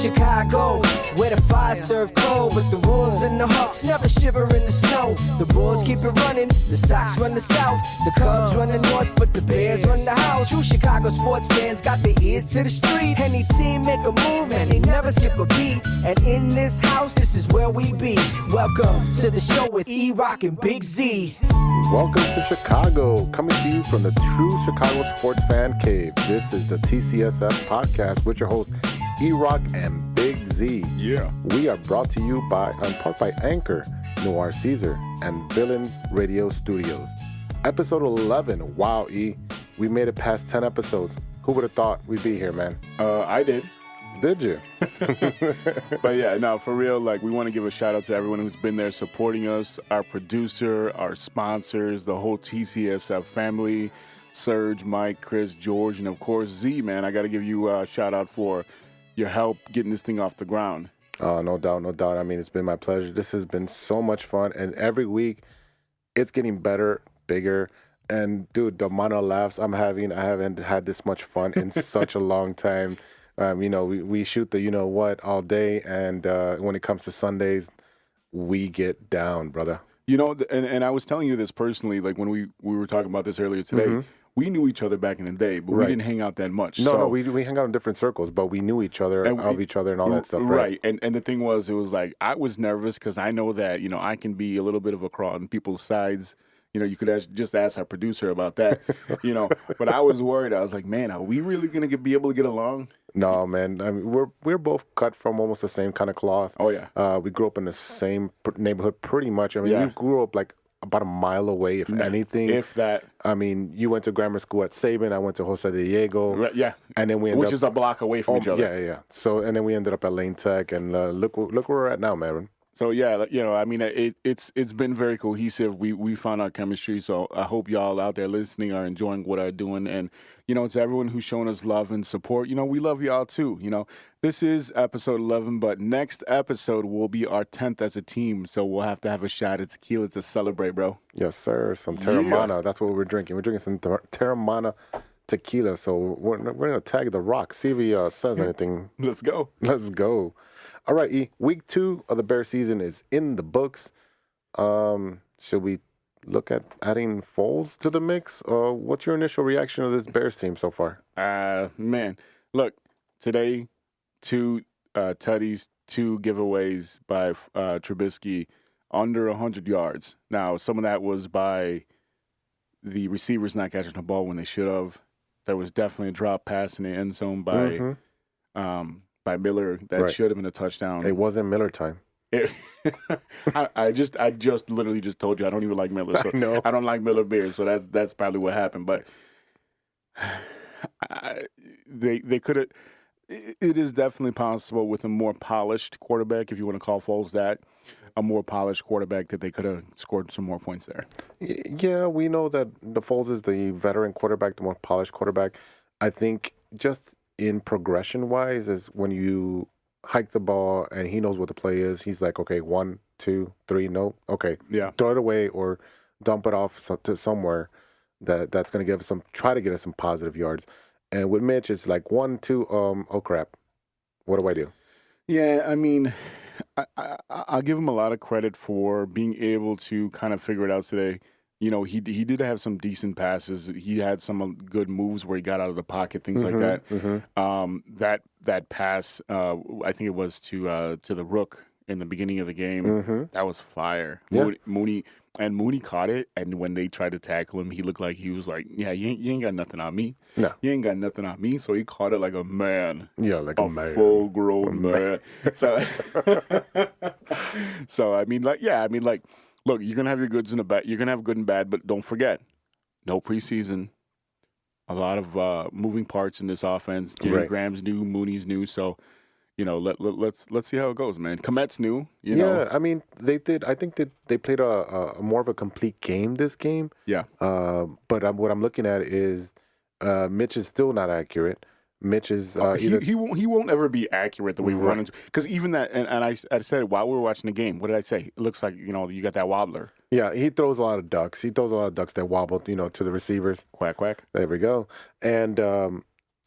Chicago, where the fire serve cold, but the Wolves and the Hawks never shiver in the snow. The Bulls keep it running, the Sox run the South, the Cubs run the North, but the Bears run the house. True Chicago sports fans got their ears to the street. Any team make a move and they never skip a beat. And in this house, this is where we be. Welcome to the show with E-Rock and Big Z. Welcome to Chicago, coming to you from the True Chicago Sports Fan Cave. This is the TCSF podcast with your hosts E-Rock and Big Z. Yeah. We are brought to you in part by Anchor, Noir Caesar, and Villain Radio Studios. Episode 11. Wow, E. We made it past 10 episodes. Who would have thought we'd be here, man? I did. Did you? But yeah, no, for real, like, we want to give a shout out to everyone who's been there supporting us, our producer, our sponsors, the whole TCSF family, Serge, Mike, Chris, George, and of course Z, man. I got to give you a shout out for your help getting this thing off the ground. No doubt, no doubt. I mean, it's been my pleasure. This has been so much fun, and every week it's getting better, bigger. And dude, the amount of laughs I'm having, I haven't had this much fun in such a long time. We shoot the what all day, and when it comes to Sundays, we get down, brother. And I was telling you this personally, like when we were talking about this earlier today. Mm-hmm. We knew each other back in the day, but we didn't hang out that much. No, we hang out in different circles, but we knew each other, of each other, and all that stuff. Right. And the thing was, it was like I was nervous because I know that I can be a little bit of a crawl on people's sides. You could just ask our producer about that, But I was worried. I was like, man, are we really going to be able to get along? No, man. I mean, we're both cut from almost the same kind of cloth. Oh, yeah. We grew up in the same neighborhood pretty much. I mean, we grew up like about a mile away, if anything. If that. I mean, you went to grammar school at Sabin. I went to Jose de Diego. Right, yeah. And then which is a block away from each other. Yeah. So, and then we ended up at Lane Tech, and look where we're at now, man. So yeah, I mean, it's been very cohesive. We found our chemistry. So I hope y'all out there listening are enjoying what I'm doing. And to everyone who's shown us love and support, we love y'all too. This is episode 11, but next episode will be our 10th as a team. So we'll have to have a shot at tequila to celebrate, bro. Yes, sir. Some Terramana. Yeah. That's what we're drinking. We're drinking some Terramana tequila. So we're gonna tag the Rock. See if he says anything. Let's go. All right, E. Week 2 of the Bear season is in the books. Should we look at adding Foles to the mix? What's your initial reaction to this Bears team so far? Man, look, today, 2 tutties, 2 giveaways by Trubisky, under 100 yards. Now, some of that was by the receivers not catching the ball when they should have. There was definitely a drop pass in the end zone by Miller that should have been a touchdown. It wasn't Miller time. I just literally just told you I don't even like Miller. So no. I don't like Miller beers, so that's probably what happened. But they could have. It is definitely possible with a more polished quarterback, if you want to call Foles that, a more polished quarterback, that they could have scored some more points there. Yeah, we know that the Foles is the veteran quarterback, the more polished quarterback. I think just in progression-wise is when you hike the ball and he knows what the play is. He's like, okay, 1, 2, 3, no, okay, throw it away or dump it off to somewhere that's going to try to get us some positive yards. And with Mitch, it's like 1, 2, oh crap, what do I do? Yeah, I mean, I'll give him a lot of credit for being able to kind of figure it out today. He did have some decent passes. He had some good moves where he got out of the pocket, things like that. Mm-hmm. That pass, I think it was to the Rook in the beginning of the game. Mm-hmm. That was fire. Yeah. Mooney caught it, and when they tried to tackle him, he looked like he was like, "Yeah, you ain't got nothing on me. No, you ain't got nothing on me." So he caught it like a man. Yeah, like a man, full-grown man. So, I mean, look, you're gonna have your goods and the bad. You're gonna have good and bad, but don't forget, no preseason. A lot of moving parts in this offense. Jimmy Graham's new, Mooney's new, so let's see how it goes, man. Komet's new. Yeah, I mean they did. I think that they played a more of a complete game this game. Yeah. But what I'm looking at is Mitch is still not accurate. Mitch is he won't ever be accurate the way we run into, because even that and I said while we were watching the game, what did I say? It looks like you got that wobbler. Yeah, he throws a lot of ducks. He throws a lot of ducks that wobble to the receivers. Quack quack. There we go. And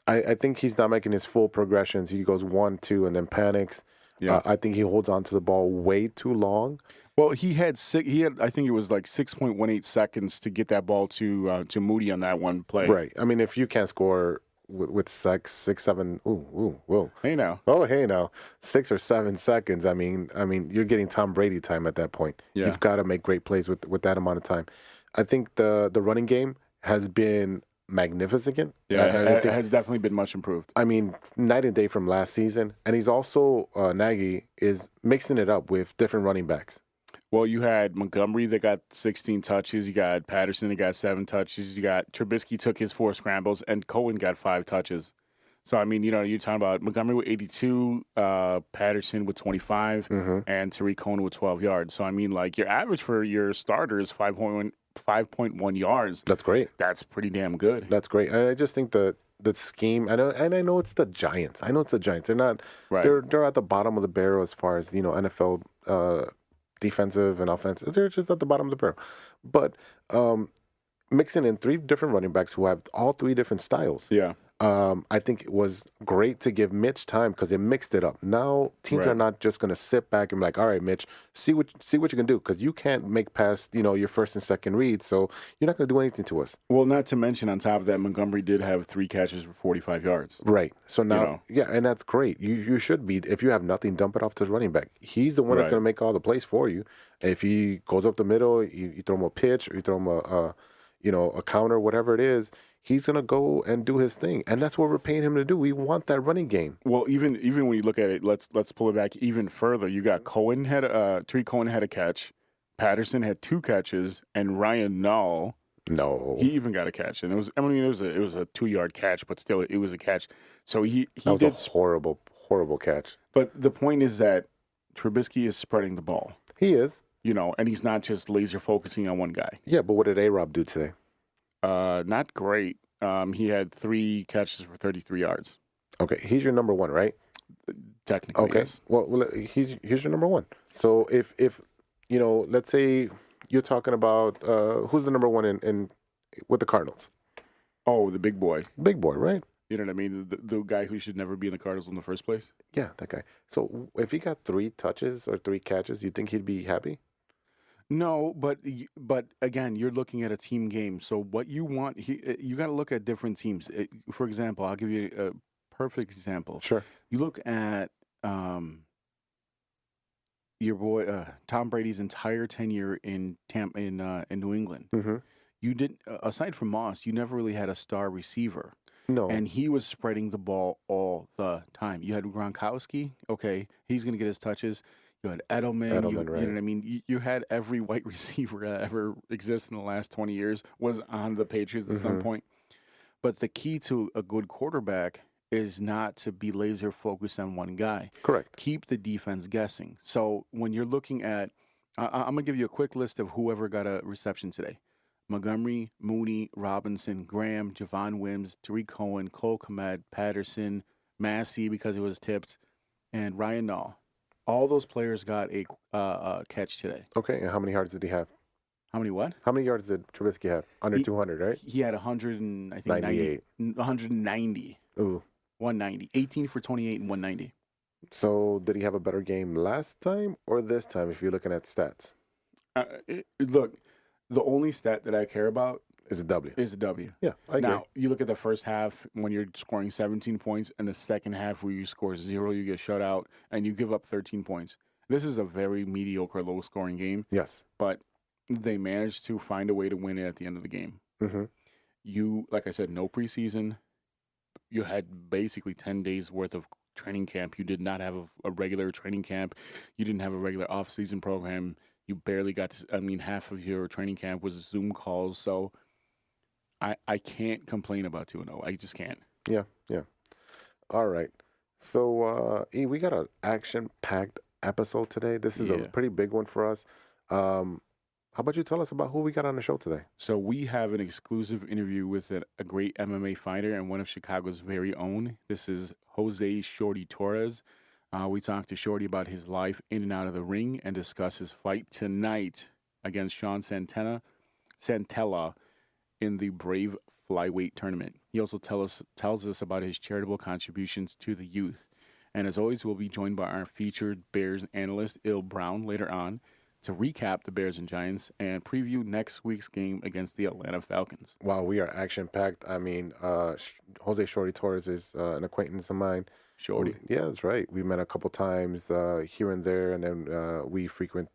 I think he's not making his full progressions. He goes 1, 2, and then panics. Yeah. I think he holds on to the ball way too long. Well, he had I think it was like 6.18 seconds to get that ball to Moody on that one play. Right. I mean, if you can't score with 6, 7, whoa. Hey now. Oh, hey now, 6 or 7 seconds. I mean, you're getting Tom Brady time at that point. Yeah. You've got to make great plays with that amount of time. I think the running game has been magnificent. Yeah, I it think, has definitely been much improved. I mean, night and day from last season. And he's also, Nagy is mixing it up with different running backs. Well, you had Montgomery that got 16 touches. You got Patterson that got 7 touches. You got Trubisky took his 4 scrambles, and Cohen got 5 touches. So, I mean, you're talking about Montgomery with 82, Patterson with 25, and Tariq Cohen with 12 yards. So, I mean, like, your average for your starter is 5.1 yards. That's great. That's pretty damn good. That's great. And I just think the scheme, I know it's the Giants. They're not, Right. they're at the bottom of the barrel as far as, NFL defensive and offensive. They're just at the bottom of the barrel. But mixing in 3 different running backs who have all 3 different styles. Yeah. I think it was great to give Mitch time because it mixed it up. Now teams are not just going to sit back and be like, all right, Mitch, see what you can do, because you can't make past your first and second read, so you're not going to do anything to us. Well, not to mention on top of that, Montgomery did have 3 catches for 45 yards. Right. So now, yeah, and that's great. You should be, if you have nothing, dump it off to the running back. He's the one that's going to make all the plays for you. If he goes up the middle, you throw him a pitch, or you throw him a counter, whatever it is, he's going to go and do his thing. And that's what we're paying him to do. We want that running game. Well, even when you look at it, let's pull it back even further. You got Tariq Cohen had a catch, Patterson had 2 catches, and Ryan Nall, he even got a catch. And it was a 2-yard catch, but still it was a catch. So he that was did a horrible catch. But the point is that Trubisky is spreading the ball. He is. And he's not just laser focusing on one guy. Yeah, but what did A-Rob do today? Not great. He had 3 catches for 33 yards. Okay, he's your number 1, right? Technically, okay. Yes. Well, he's your number 1. So if let's say you're talking about who's the number 1 in with the Cardinals? Oh, the big boy. Big boy, right? You know what I mean? The guy who should never be in the Cardinals in the first place. Yeah, that guy. So if he got 3 touches or 3 catches, you think he'd be happy? No, but again, you're looking at a team game. So what you want, you got to look at different teams. For example, I'll give you a perfect example. Sure. You look at your boy Tom Brady's entire tenure in New England. Mm-hmm. You did, aside from Moss, you never really had a star receiver. No. And he was spreading the ball all the time. You had Gronkowski. Okay, he's going to get his touches. You had Edelman. Right. You know what I mean? You had every white receiver that ever existed in the last 20 years was on the Patriots at some point. But the key to a good quarterback is not to be laser focused on one guy. Correct. Keep the defense guessing. So when you're looking at, I'm going to give you a quick list of whoever got a reception today. Montgomery, Mooney, Robinson, Graham, Javon Wims, Tariq Cohen, Cole Kmet, Patterson, Massey because it was tipped, and Ryan Nall. All those players got a catch today. Okay, and how many yards did he have? How many what? How many yards did Trubisky have? Under 200, right? He had 100 and I think 98. 190. Ooh. 190. 18 for 28 and 190. So did he have a better game last time or this time if you're looking at stats? Look, the only stat that I care about is a W. Is a W. Yeah, I agree. Now, you look at the first half when you're scoring 17 points, and the second half where you score 0, you get shut out, and you give up 13 points. This is a very mediocre, low-scoring game. Yes. But they managed to find a way to win it at the end of the game. Mm-hmm. You, like I said, no preseason. You had basically 10 days worth of training camp. You did not have a regular training camp. You didn't have a regular off-season program. You barely got to, half of your training camp was Zoom calls. So I can't complain about 2-0. I just can't. Yeah. All right. So, we got an action-packed episode today. This is a pretty big one for us. How about you tell us about who we got on the show today? So we have an exclusive interview with a great MMA fighter and one of Chicago's very own. This is Jose Shorty Torres. We talked to Shorty about his life in and out of the ring and discuss his fight tonight against Sean Santella in the Brave flyweight tournament. He also tells us about his charitable contributions to the youth. And as always, we'll be joined by our featured Bears analyst, Il Brown, later on to recap the Bears and Giants and preview next week's game against the Atlanta Falcons. Wow, we are action-packed. I mean, Jose Shorty Torres is an acquaintance of mine. Shorty. Yeah, that's right. We met a couple times here and there, and then we frequent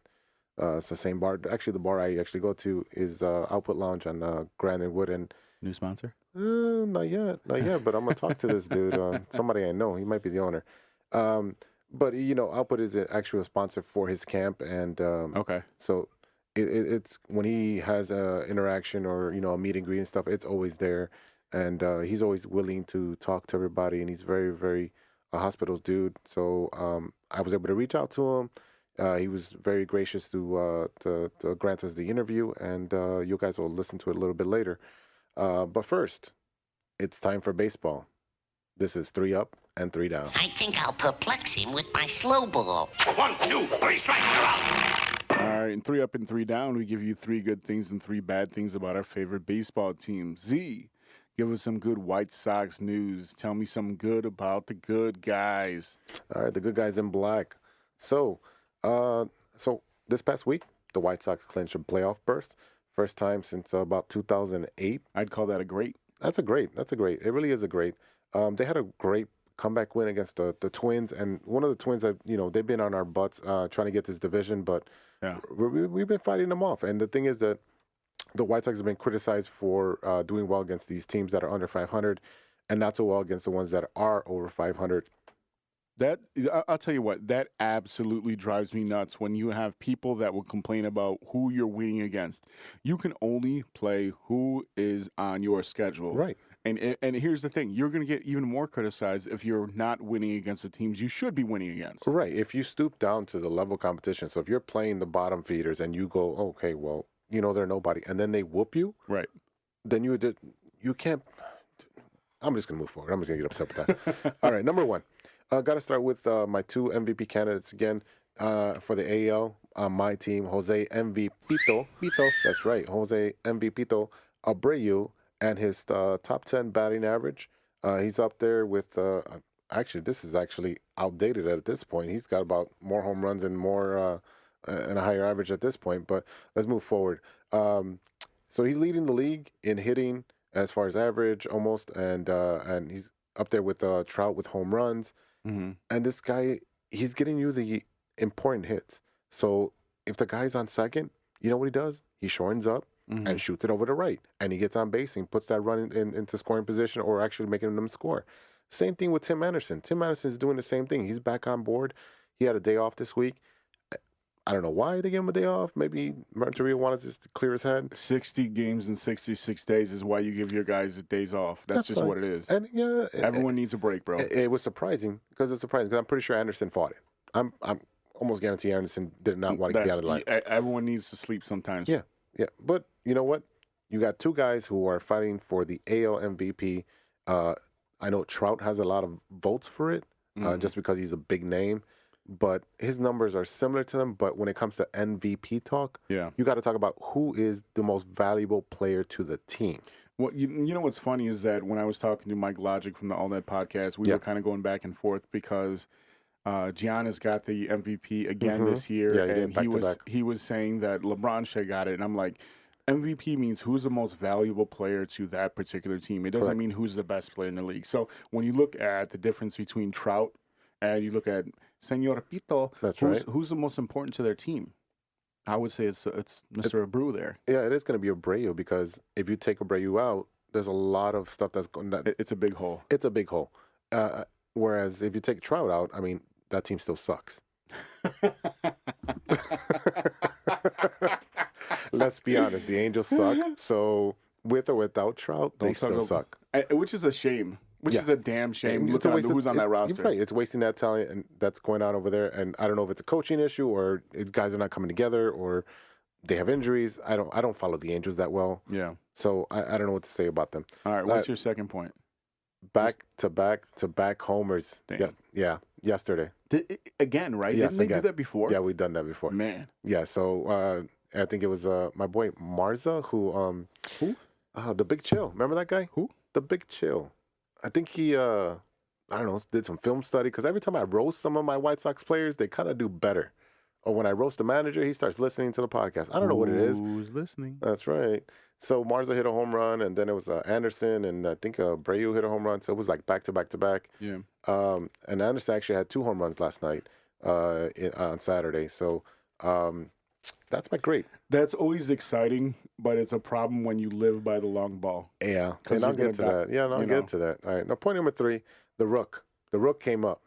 it's the same bar. Actually, the bar I actually go to is Output Lounge on Grand and Wood. And New sponsor? not yet, but I'm gonna talk to this dude. Somebody I know. He might be the owner. But Output is actually a sponsor for his camp, and Okay. so it's when he has a interaction or a meet and greet and stuff, it's always there, and he's always willing to talk to everybody, and he's very, very a hospitals dude. So I was able to reach out to him. He was very gracious to grant us the interview, and you guys will listen to it a little bit later. But first, it's time for baseball. This is 3 Up and 3 Down. I think I'll perplex him with my slow ball. 1, 2, 3 strikes, you're out. All right, in 3 Up and 3 Down, we give you 3 good things and 3 bad things about our favorite baseball team. Z, give us some good White Sox news. Tell me something good about the good guys. All right, the good guys in black. So this past week, the White Sox clinched a playoff berth. First time since about 2008. I'd call that a great. That's a great. It really is a great. They had a great comeback win against the Twins, and one of the Twins that they've been on our butts trying to get this division, but Yeah. we've been fighting them off. And the thing is that the White Sox have been criticized for doing well against these teams that are under 500, and not so well against the ones that are over 500. I'll tell you what, that absolutely drives me nuts when you have people that will complain about who you're winning against. You can only play who is on your schedule. Right. And here's the thing, you're going to get even more criticized if you're not winning against the teams you should be winning against. Right. If you stoop down to the level of competition, so if you're playing the bottom feeders and you go, okay, well, they're nobody, and then they whoop you, Right. then you can't. I'm just going to move forward. I'm just going to get upset with that. All right, number 1. Got to start with my 2 MVP candidates again for the AL. My team, Jose MVP Pito. That's right, Jose MVP Pito Abreu, and his top 10 batting average. He's up there with. Actually, this is actually outdated at this point. He's got about more home runs and more and a higher average at this point. But let's move forward. So he's leading the league in hitting as far as average, almost, and he's up there with Trout with home runs. Mm-hmm. And this guy, he's getting you the important hits. So if the guy's on second, you know what he does? He shortens up and shoots it over to right. And he gets on base and puts that run into scoring position, or actually making them score. Same thing with Tim Anderson. Tim Anderson is doing the same thing. He's back on board. He had a day off this week. I don't know why they gave him a day off. Maybe Monteria wanted just to clear his head. 60 games in 66 days is why you give your guys days off. That's just fine. what it is. And Everyone needs a break, bro. It was surprising because I'm pretty sure Anderson fought it. I'm almost guarantee Anderson did not want to be out of the line. Everyone needs to sleep sometimes. Yeah. But you know what? You got 2 guys who are fighting for the AL MVP. I know Trout has a lot of votes for it just because he's a big name. But his numbers are similar to them. But when it comes to MVP talk, you got to talk about who is the most valuable player to the team. Well, you know what's funny is that when I was talking to Mike Logic from the All Net podcast, we were kind of going back and forth because Giannis got the MVP again this year, Yeah, he did, and back. he was saying that LeBron should have got it, and I'm like, MVP means who's the most valuable player to that particular team. It doesn't Correct. mean who's the best player in the league. So when you look at the difference between Trout and you look at Senor Pito, That's right. who's the most important to their team? I would say it's Mr. Abreu there. Yeah, it is going to be Abreu because if you take Abreu out, there's a lot of stuff that's going. It's a big hole. It's a big hole. Whereas if you take Trout out, I mean, that team still sucks. Let's be honest, the Angels suck. So with or without Trout, they still suck. Which is a shame. Which is a damn shame. It's Looking at who's on that roster. You're right. It's wasting that talent, and that's going on over there. And I don't know if it's a coaching issue or guys are not coming together or they have injuries. I don't follow the Angels that well. Yeah. So I don't know what to say about them. All right. What's your second point? Back to back homers. Damn. Yeah. Yesterday. Again, right? Yes, Didn't they again. do that before? Yeah, we've done that before. Man. Yeah. So I think it was my boy Marza who Who? The Big Chill. Remember that guy? Who? The Big Chill. I think he, I don't know, did some film study. Because every time I roast some of my White Sox players, they kind of do better. Or when I roast a manager, he starts listening to the podcast. I don't know what it is. Who's listening? That's right. So Marza hit a home run, and then it was Anderson, and I think Abreu hit a home run. So it was like back to back to back. Yeah. And Anderson actually had 2 home runs last night on Saturday. So that's my great. That's always exciting, but it's a problem when you live by the long ball. Yeah, and I'll get to that. Yeah, and I'll get to that. All right. Now, point number 3, the Rook. The Rook came up.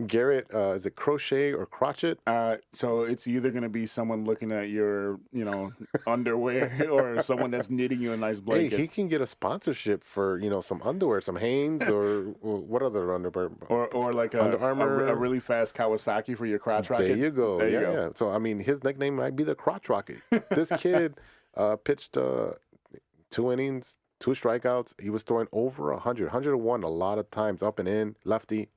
Garrett, is it Crochet or Crotchet? So it's either going to be someone looking at your, underwear or someone that's knitting you a nice blanket. Hey, he can get a sponsorship for, some underwear, some Hanes or what other underwear? Or like Under Armour. a really fast Kawasaki for your crotch rocket. There you go. There you go. Yeah. So, I mean, his nickname might be the Crotch Rocket. This kid pitched 2 innings, 2 strikeouts. He was throwing over 100, 101 a lot of times, up and in, lefty.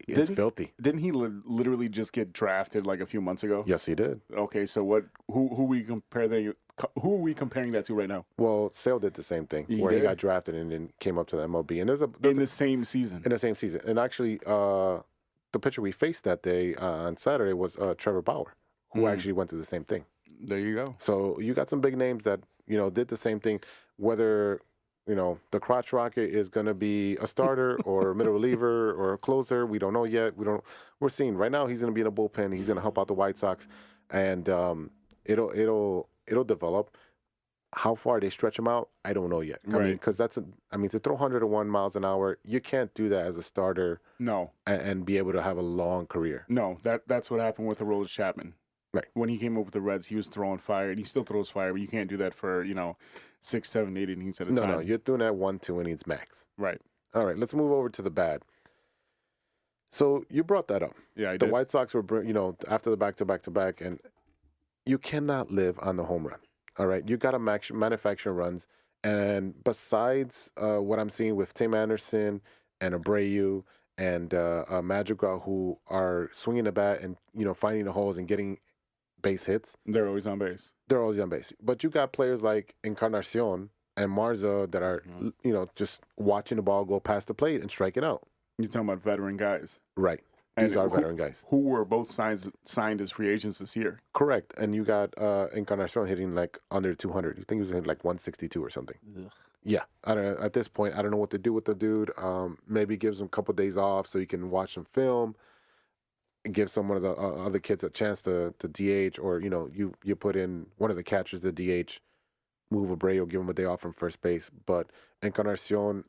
It's filthy. Didn't he literally just get drafted like a few months ago? Yes, he did. Okay, so who we who are we comparing that to right now? Well, Sale did the same thing, he got drafted and then came up to the MLB. And there's in the same season. In the same season. And actually, the pitcher we faced that day on Saturday was Trevor Bauer, who actually went through the same thing. There you go. So you got some big names that, did the same thing, whether the Crotch Rocket is going to be a starter or a middle reliever or a closer. We don't know yet. We're seeing right now he's going to be in a bullpen. He's going to help out the White Sox, and it'll develop. How far they stretch him out, I don't know yet. I mean, because to throw 101 miles an hour, you can't do that as a starter. No, and be able to have a long career. No, that's what happened with Aroldis Chapman. Right. When he came up with the Reds, he was throwing fire, and he still throws fire, but you can't do that for 6, 7, 8 innings at a time. No, you're doing that 1, 2 innings max. Right. All right, let's move over to the bad. So you brought that up. Yeah, I the did. White Sox were, after the back-to-back, and you cannot live on the home run. All right, you got to manufacture runs, and besides what I'm seeing with Tim Anderson and Abreu and Madrigal, who are swinging the bat and finding the holes and getting base hits. They're always on base. But you got players like Encarnacion and Marza that are, just watching the ball go past the plate and striking out. You're talking about veteran guys. Right. These are veteran guys. Who were both signed as free agents this year. Correct. And you got Encarnacion hitting like under 200. You think he was hitting like 162 or something. Ugh. Yeah. I don't know, at this point, I don't know what to do with the dude. Maybe gives him a couple of days off so you can watch some film. Give some of the other kids a chance to DH, or you put in one of the catchers to DH, move Abreu, give him a day off from first base. But Encarnacion,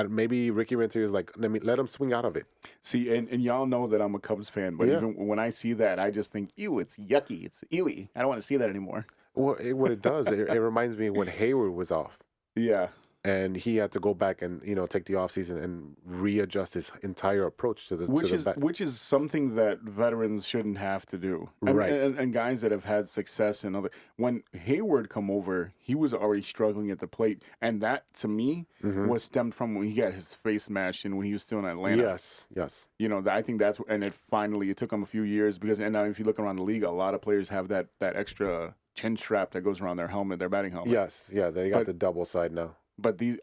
maybe Ricky Renteria is like, let him swing out of it. See, and y'all know that I'm a Cubs fan, but even when I see that, I just think, ew, it's yucky, it's ewy. I don't want to see that anymore. Well, what it does, it reminds me when Hayward was off. Yeah. And he had to go back and take the offseason and readjust his entire approach to the which is something that veterans shouldn't have to do, right? And guys that have had success and other. When Hayward come over, he was already struggling at the plate, and that to me was stemmed from when he got his face smashed and when he was still in Atlanta. Yes. I think that's and it took him a few years because now if you look around the league, a lot of players have that extra chin strap that goes around their helmet, their batting helmet. Yes, yeah, they got the double side now. But these,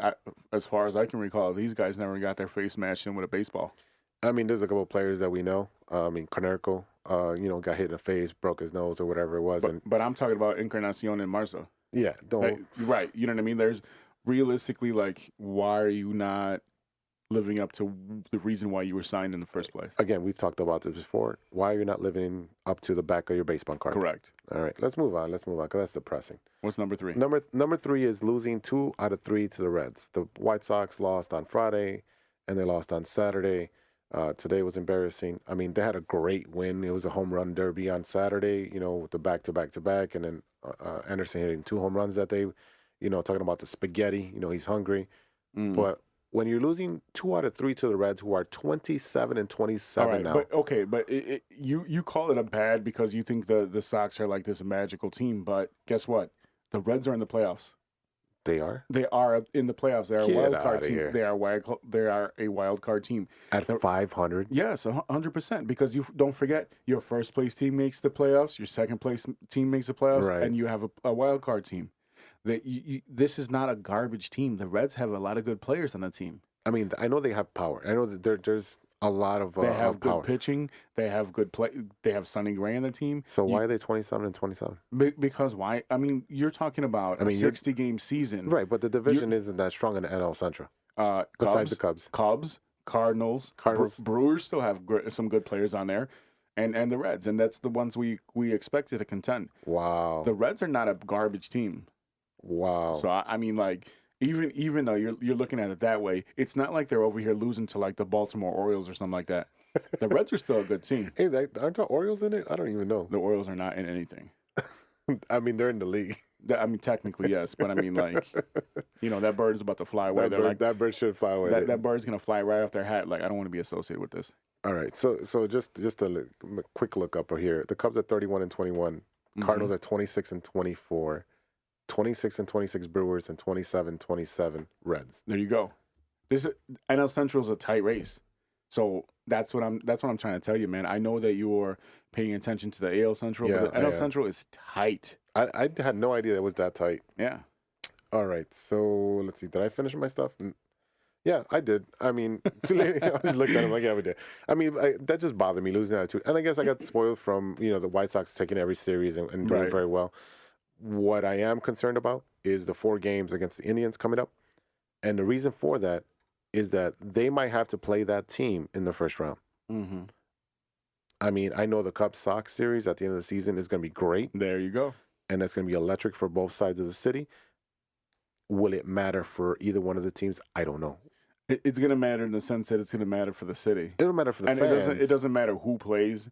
as far as I can recall, these guys never got their face smashed in with a baseball. There's a couple of players that we know. Konerko, got hit in the face, broke his nose or whatever it was. But I'm talking about Encarnacion and Marza. Yeah, right. You know what I mean? There's realistically, why are you not living up to the reason why you were signed in the first place? Again, we've talked about this before. Why are you not living up to the back of your baseball card? Correct. All right, let's move on, because that's depressing. What's number 3? Number 3 is losing 2 out of 3 to the Reds. The White Sox lost on Friday, and they lost on Saturday. Today was embarrassing. They had a great win. It was a home run derby on Saturday, with the back-to-back, and then Anderson hitting 2 home runs that day, talking about the spaghetti. He's hungry. But when you're losing 2 out of 3 to the Reds, who are 27 and 27 now. But you call it a bad because you think the Sox are like this magical team. But guess what? The Reds are in the playoffs. They are? They are in the playoffs. They are a wild card team. Here. They are a wild card team. At 500? Yes, 100%. Because you don't forget, your first place team makes the playoffs, your second place team makes the playoffs, right. And you have a wild card team. This is not a garbage team. The Reds have a lot of good players on the team. I mean, I know they have power. I know that there's a lot of They have power. good pitching. They have good play. They have Sonny Gray on the team. So why are they 27 and 27? Because why? I mean, you're talking about a 60-game season. Right, but the division isn't that strong in the NL Central. Besides the Cubs. Cardinals. Brewers still have some good players on there. And the Reds. And that's the ones we expected to contend. Wow. The Reds are not a garbage team. Wow. So, I mean, like, even though you're looking at it that way, it's not like they're over here losing to, like, the Baltimore Orioles or something like that. The Reds are still a good team. Hey, aren't the Orioles in it? I don't even know. The Orioles are not in anything. I mean, they're in the league. I mean, technically, yes. But, I mean, like, that bird is about to fly away. That bird should fly away. That bird's going to fly right off their hat. Like, I don't want to be associated with this. All right. So just a quick look up here. The Cubs at 31 and 21. Cardinals at 26 and 24. 26 and 26 Brewers, and 27-27 Reds. There you go. This NL Central is a tight race, so that's what I'm trying to tell you, man. I know that you're paying attention to the AL Central, but the NL Central is tight. I had no idea it was that tight. Yeah. All right, so let's see. Did I finish my stuff? Yeah, I did. I mean, I just looked at him like, yeah, we did. I mean, that just bothered me, losing attitude. And I guess I got spoiled from, the White Sox taking every series and doing very well. What I am concerned about is the 4 games against the Indians coming up. And the reason for that is that they might have to play that team in the first round. Mm-hmm. I mean, I know the Cubs-Sox series at the end of the season is going to be great. There you go. And it's going to be electric for both sides of the city. Will it matter for either one of the teams? I don't know. It's going to matter in the sense that it's going to matter for the city. It'll matter for the fans. It doesn't matter who plays.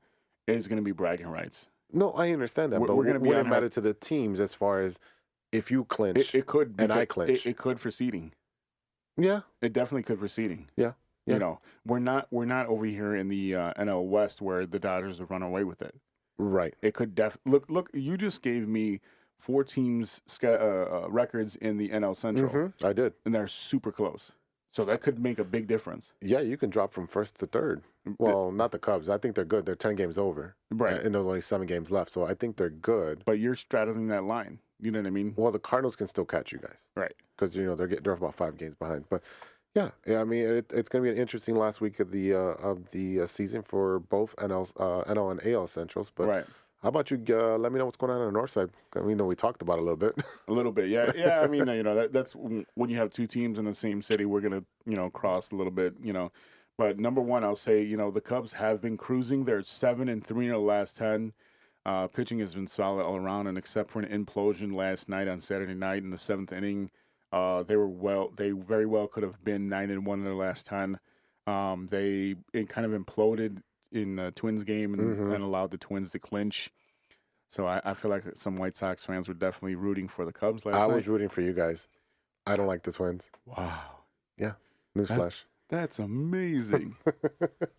It's going to be bragging rights. No, I understand that, but would it matter to the teams as far as if you clinch it could, and I clinch? It could for seeding. Yeah. It definitely could for seeding. Yeah. We're not over here in the NL West where the Dodgers have run away with it. Right. It could look. You just gave me 4 teams records in the NL Central. Mm-hmm. I did, and they're super close. So that could make a big difference. Yeah, you can drop from first to third. Well, not the Cubs. I think they're good. They're 10 games over. Right. And there's only 7 games left. So I think they're good. But you're straddling that line. You know what I mean? Well, the Cardinals can still catch you guys. Right. Because, they're about 5 games behind. But, yeah, I mean, it's going to be an interesting last week of the season for both NL and AL Centrals. But right. How about you let me know what's going on the north side? We know we talked about it a little bit. A little bit, yeah. Yeah, I mean, that's when you have 2 teams in the same city, we're going to, cross a little bit, But number one, I'll say, the Cubs have been cruising. They're 7-3 in the last 10. Pitching has been solid all around, and except for an implosion last night on Saturday night in the 7th inning, they very well could have been 9-1 in their last 10. It kind of imploded in the Twins game and allowed the Twins to clinch. So I feel like some White Sox fans were definitely rooting for the Cubs last night. I was rooting for you guys. I don't like the Twins. Wow. Yeah. Newsflash. That's amazing.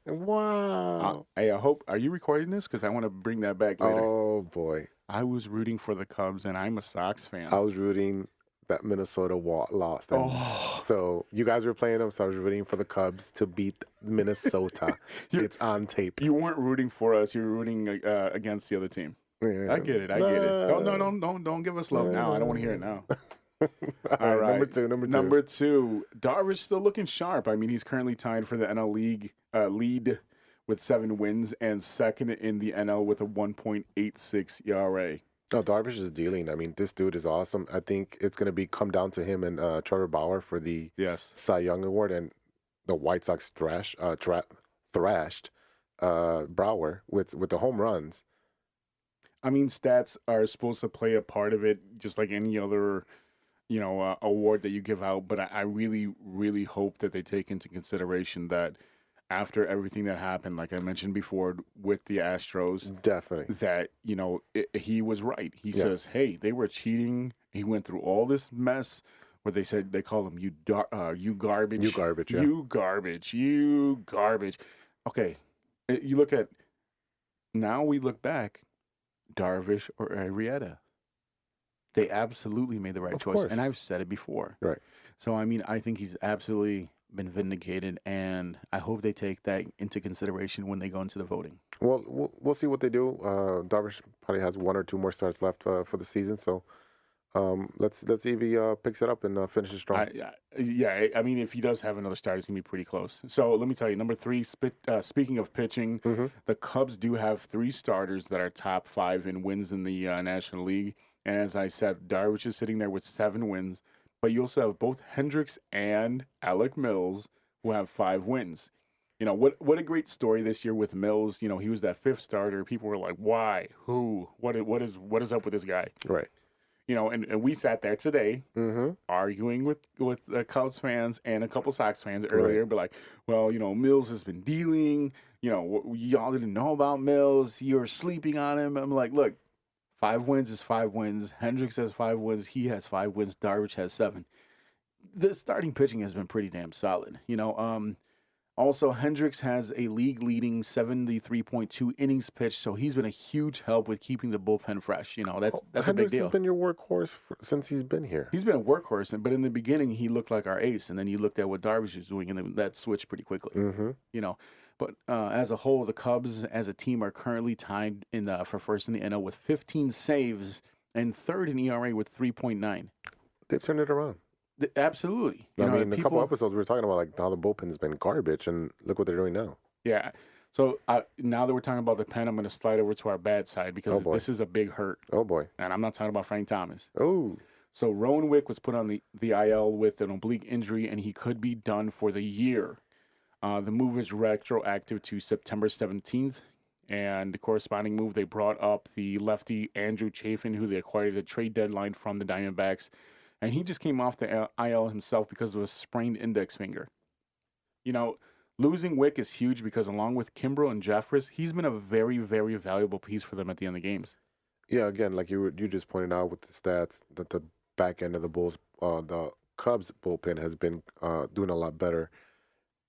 Wow. Hey, I hope, are you recording this? Because I want to bring that back later. Oh, boy. I was rooting for the Cubs, and I'm a Sox fan. I was rooting that Minnesota lost. So you guys were playing them, so I was rooting for the Cubs to beat Minnesota. It's on tape. You weren't rooting for us. You were rooting against the other team. Yeah. I get it. Don't give us love now. I don't want to hear it now. All right. Number two. Darvish still looking sharp. I mean, he's currently tied for the NL League lead with 7 wins and second in the NL with a 1.86 ERA. No, Darvish is dealing. I mean, this dude is awesome. I think it's going to come down to him and Trevor Bauer for the Cy Young Award, and the White Sox thrashed Bauer with the home runs. I mean, stats are supposed to play a part of it, just like any other, award that you give out. But I really, really hope that they take into consideration that after everything that happened, like I mentioned before, with the Astros, definitely that he was right. He says, "Hey, they were cheating." He went through all this mess where they said they call him you garbage, you garbage, yeah. you garbage, you garbage. Okay, you look at now. We look back. Darvish or Arrieta. They absolutely made the right choice. Course. And I've said it before. Right. So, I mean, I think he's absolutely been vindicated, and I hope they take that into consideration when they go into the voting. Well, we'll see what they do. Darvish probably has 1 or 2 more starts left for the season, so Let's see if he picks it up and finishes strong. I mean, if he does have another start, it's going to be pretty close. So let me tell you, number 3, speaking of pitching, the Cubs do have 3 starters that are top 5 in wins in the National League. And as I said, Darvish is sitting there with 7 wins. But you also have both Hendricks and Alec Mills who have 5 wins. You know, what a great story this year with Mills. You know, he was that 5th starter. People were like, why? Who? What is up with this guy? Right. You know, and we sat there today arguing with Cubs fans and a couple Sox fans earlier, but like, well, you know, Mills has been dealing. You know, y'all didn't know about Mills. You're sleeping on him. I'm like, look, 5 wins is 5 wins. Hendricks has 5 wins. He has 5 wins. Darvish has 7. The starting pitching has been pretty damn solid. You know, also, Hendricks has a league-leading 73.2 innings pitched, so he's been a huge help with keeping the bullpen fresh. You know, that's a big Hendricks deal. has been your workhorse since he's been here. He's been a workhorse, but in the beginning, he looked like our ace, and then you looked at what Darvish was doing, and then that switched pretty quickly. You know, but as a whole, the Cubs as a team are currently tied for first in the NL with 15 saves and third in ERA with 3.9. They've turned it around. Absolutely. I mean, a couple episodes we were talking about like how the bullpen's been garbage, and look what they're doing now. Yeah. So now that we're talking about the pen, I'm going to slide over to our bad side because this is a big hurt. Oh boy. And I'm not talking about Frank Thomas. Oh. So Rowan Wick was put on the IL with an oblique injury, and he could be done for the year. The move is retroactive to September 17th. And the corresponding move, they brought up the lefty Andrew Chafin, who they acquired at the trade deadline from the Diamondbacks. And he just came off the IL himself because of a sprained index finger. You know, losing Wick is huge because along with Kimbrel and Jeffress, he's been a very, very valuable piece for them at the end of the games. Yeah, again, like you just pointed out with the stats, that the back end of the Cubs bullpen has been doing a lot better.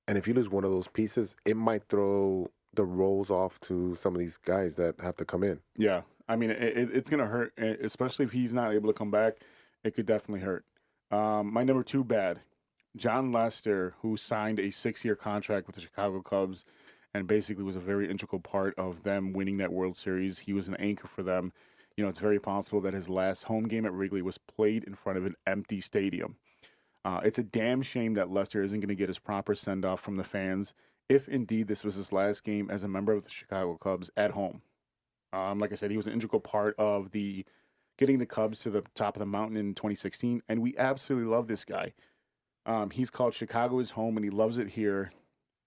And if you lose one of those pieces, it might throw the roles off to some of these guys that have to come in. Yeah, I mean, it's going to hurt, especially if he's not able to come back. It could definitely hurt. My number 2 bad, John Lester, who signed a 6-year contract with the Chicago Cubs and basically was a very integral part of them winning that World Series. He was an anchor for them. You know, it's very possible that his last home game at Wrigley was played in front of an empty stadium. It's a damn shame that Lester isn't going to get his proper send-off from the fans if indeed this was his last game as a member of the Chicago Cubs at home. Like I said, he was an integral part of getting the Cubs to the top of the mountain in 2016, and we absolutely love this guy. He's called Chicago his home, and he loves it here.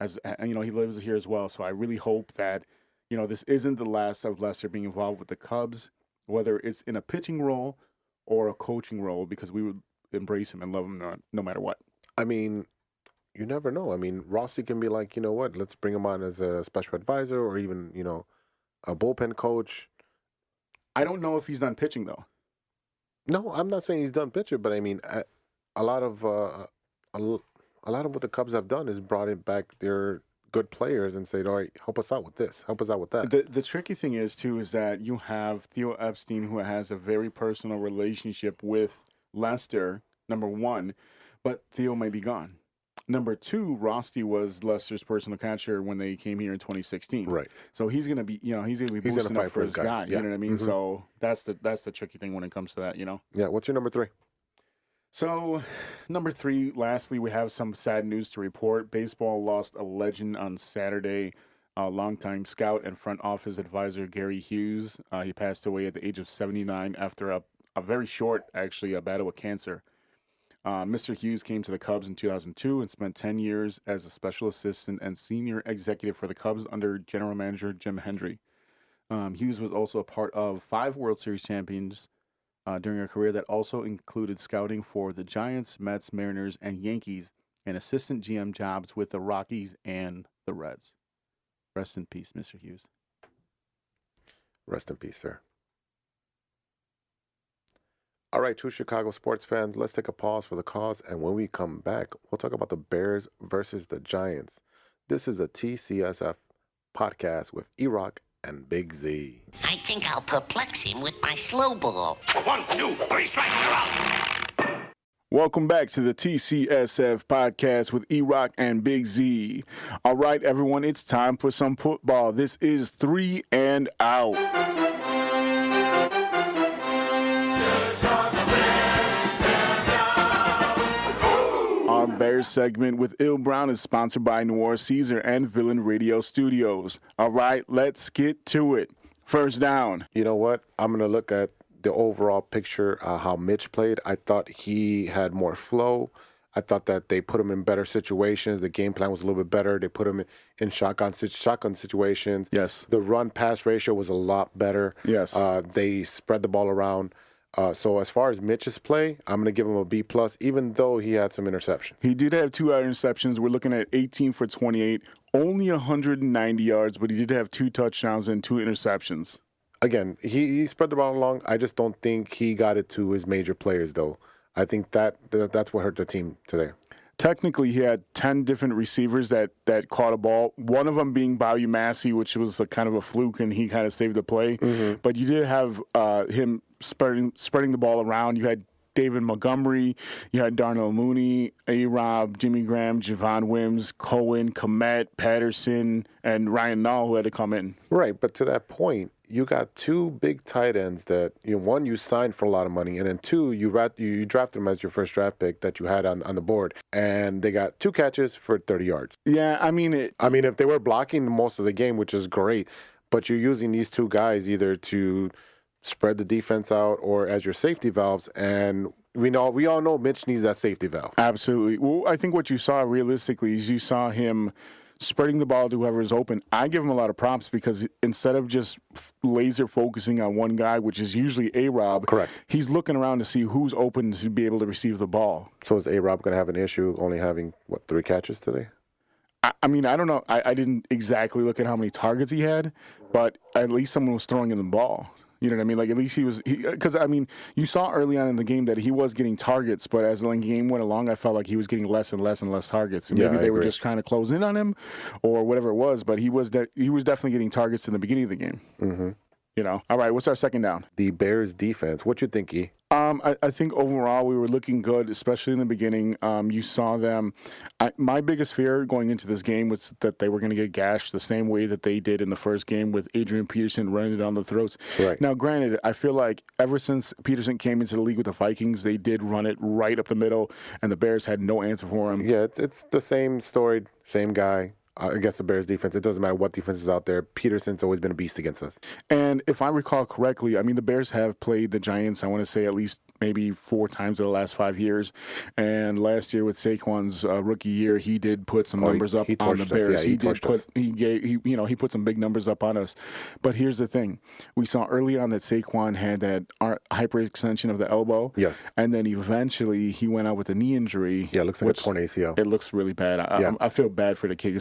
He lives here as well. So I really hope that, you know, this isn't the last of Lester being involved with the Cubs, whether it's in a pitching role or a coaching role, because we would embrace him and love him no matter what. I mean, you never know. I mean, Rossi can be like, you know what, let's bring him on as a special advisor or even, you know, a bullpen coach. I don't know if he's done pitching, though. No, I'm not saying he's done pitching, but I mean, a lot of what the Cubs have done is brought in back their good players and said, all right, help us out with this, help us out with that. The tricky thing is, too, is that you have Theo Epstein, who has a very personal relationship with Lester, number 1, but Theo may be gone. Number 2, Rossi was Lester's personal catcher when they came here in 2016. Right. So he's gonna be, boosting up for his guy. Yeah. You know what I mean? So that's the tricky thing when it comes to that. You know. Yeah. What's your number 3? So, number 3. Lastly, we have some sad news to report. Baseball lost a legend on Saturday. Longtime scout and front office advisor Gary Hughes. He passed away at the age of 79 after a very short, actually, a battle with cancer. Mr. Hughes came to the Cubs in 2002 and spent 10 years as a special assistant and senior executive for the Cubs under general manager Jim Hendry. Hughes was also a part of 5 World Series champions during a career that also included scouting for the Giants, Mets, Mariners, and Yankees, and assistant GM jobs with the Rockies and the Reds. Rest in peace, Mr. Hughes. Rest in peace, sir. All right, true Chicago sports fans, let's take a pause for the cause, and when we come back, we'll talk about the Bears versus the Giants. This is a TCSF podcast with E-Rock and Big Z. I think I'll perplex him with my slow ball. 1, 2, 3 strikes, you're out. Welcome back to the TCSF podcast with E-Rock and Big Z. All right, everyone, it's time for some football. This is 3 and Out. Chicago Bears. Bears segment with Il Brown is sponsored by Noir Caesar and Villain Radio Studios. All right, let's get to it. First down. You know what? I'm going to look at the overall picture, how Mitch played. I thought he had more flow. I thought that they put him in better situations. The game plan was a little bit better. They put him in shotgun situations. Yes. The run-pass ratio was a lot better. Yes. They spread the ball around. So as far as Mitch's play, I'm going to give him a B+, even though he had some interceptions. He did have 2 interceptions. We're looking at 18 for 28, only 190 yards, but he did have 2 touchdowns and 2 interceptions. Again, he spread the ball along. I just don't think he got it to his major players, though. I think that's what hurt the team today. Technically, he had 10 different receivers that caught a ball, one of them being Bayou Massey, which was kind of a fluke, and he kind of saved the play. Mm-hmm. But you did have him spreading the ball around. You had David Montgomery, you had Darnell Mooney, A-Rob, Jimmy Graham, Javon Wims, Cohen, Komet, Patterson, and Ryan Nall, who had to come in. Right, but to that point, you got 2 big tight ends that, one, you signed for a lot of money, and then 2, you drafted them as your first draft pick that you had on the board, and they got 2 catches for 30 yards. Yeah, I mean, if they were blocking most of the game, which is great, but you're using these 2 guys either to spread the defense out or as your safety valves, and we all know Mitch needs that safety valve. Absolutely. Well, I think what you saw realistically is you saw him spreading the ball to whoever is open. I give him a lot of props because instead of just laser focusing on one guy, which is usually A-Rob, correct, he's looking around to see who's open to be able to receive the ball. So is A-Rob going to have an issue only having, 3 catches today? I mean, I don't know. I didn't exactly look at how many targets he had, but at least someone was throwing him the ball. You know what I mean? Like, at least he was – because, I mean, you saw early on in the game that he was getting targets, but as the game went along, I felt like he was getting less and less and less targets. And maybe they were just trying to close in on him or whatever it was, but he was definitely getting targets in the beginning of the game. Mm-hmm. All right, what's our second down? The Bears defense. What you think, E? I think overall we were looking good, especially in the beginning. You saw them. My biggest fear going into this game was that they were going to get gashed the same way that they did in the first game with Adrian Peterson running it down the throats. Right. Now, granted, I feel like ever since Peterson came into the league with the Vikings, they did run it right up the middle, and the Bears had no answer for him. Yeah, it's the same story, same guy. Against the Bears defense. It doesn't matter what defense is out there. Peterson's always been a beast against us. And if I recall correctly, I mean, the Bears have played the Giants, I want to say at least maybe 4 times in the last 5 years. And last year with Saquon's rookie year, he did put some numbers up on the Bears. Yeah, he put some big numbers up on us. But here's the thing. We saw early on that Saquon had that hyperextension of the elbow. Yes. And then eventually he went out with a knee injury. Yeah, it looks like a torn ACL. It looks really bad. I feel bad for the kid.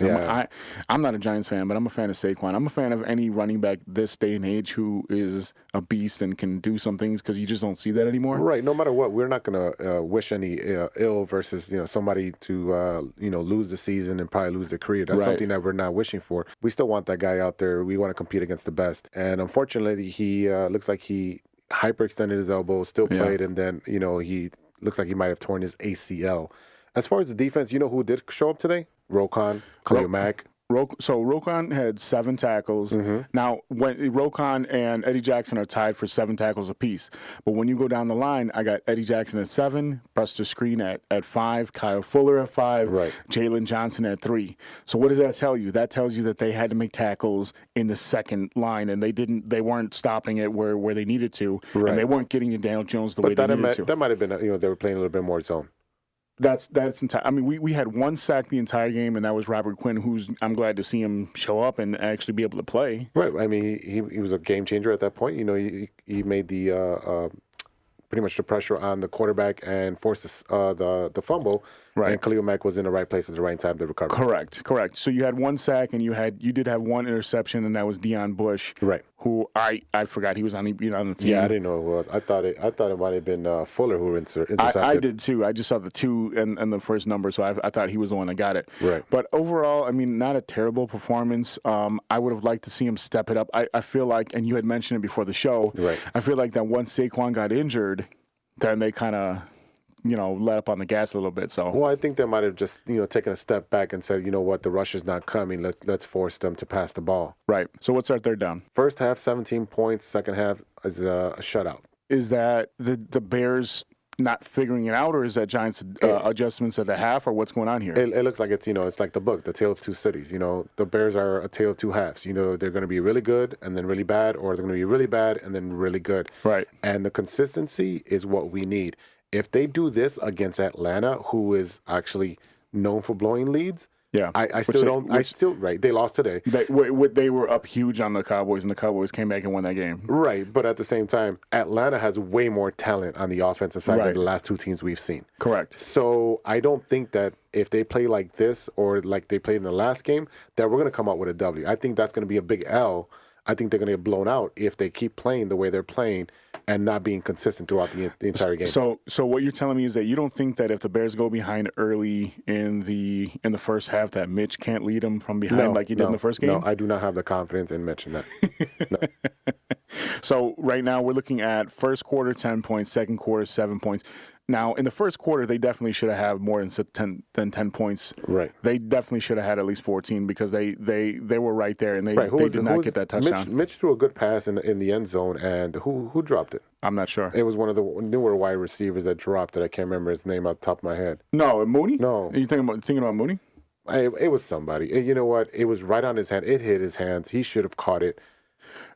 I'm not a Giants fan, but I'm a fan of Saquon. I'm a fan of any running back this day and age who is a beast and can do some things because you just don't see that anymore. Right. No matter what, we're not going to wish any ill versus somebody to lose the season and probably lose their career. That's something that we're not wishing for. We still want that guy out there. We want to compete against the best. And unfortunately, he looks like he hyperextended his elbow, still played, and then he looks like he might have torn his ACL. As far as the defense, who did show up today? Rokon, Khalil Mack. So Rokon had 7 tackles. Mm-hmm. Now, when Rokon and Eddie Jackson are tied for 7 tackles apiece. But when you go down the line, I got Eddie Jackson at 7, Buster Screen at 5, Kyle Fuller at 5, Jalen Johnson at 3. So what does that tell you? That tells you that they had to make tackles in the second line, and they weren't stopping it where they needed to, and they weren't getting to Daniel Jones the way they needed to. That might have been, they were playing a little bit more zone. That's entire. I mean, we had 1 sack the entire game, and that was Robert Quinn, who's I'm glad to see him show up and actually be able to play. Right. I mean, he was a game changer at that point. He made the pretty much the pressure on the quarterback and forced the fumble. Right. And Khalil Mack was in the right place at the right time to recover. Correct. So you had 1 sack and you did have 1 interception, and that was Deion Bush. Right. Who I forgot he was on the team. Yeah, I didn't know who it was. I thought it might have been Fuller who intercepted. I did too. I just saw the 2 and the first number, so I thought he was the one that got it. Right. But overall, I mean, not a terrible performance. I would have liked to see him step it up. I feel like, and you had mentioned it before the show. Right. I feel like that once Saquon got injured, then they kind of let up on the gas a little bit. So, well, I think they might have just taken a step back and said, what, the rush is not coming. Let's force them to pass the ball. Right. So what's our third down? First half, 17 points. Second half is a shutout. Is that the Bears not figuring it out, or is that Giants adjustments at the half, or what's going on here? It looks like it's like the book, The Tale of Two Cities. The Bears are a tale of two halves. They're going to be really good and then really bad, or they're going to be really bad and then really good. Right. And the consistency is what we need. If they do this against Atlanta, who is actually known for blowing leads, yeah, right. They lost today. They were up huge on the Cowboys, and the Cowboys came back and won that game. Right, but at the same time, Atlanta has way more talent on the offensive side than the last two teams we've seen. Correct. So I don't think that if they play like this or like they played in the last game, that we're going to come out with a W. I think that's going to be a big L. I think they're going to get blown out if they keep playing the way they're playing and not being consistent throughout the entire game. So what you're telling me is that you don't think that if the Bears go behind early in the first half, that Mitch can't lead them from behind like he did in the first game? No, I do not have the confidence in Mitch in that. No. So right now we're looking at first quarter 10 points, second quarter 7 points. Now, in the first quarter, they definitely should have had more than 10 points. Right. They definitely should have had at least 14 because they were right there, and they did not get that touchdown. Mitch threw a good pass in the end zone, and who dropped it? I'm not sure. It was one of the newer wide receivers that dropped it. I can't remember his name off the top of my head. No, Mooney? No. Are you thinking about Mooney? It was somebody. You know what? It was right on his hand. It hit his hands. He should have caught it.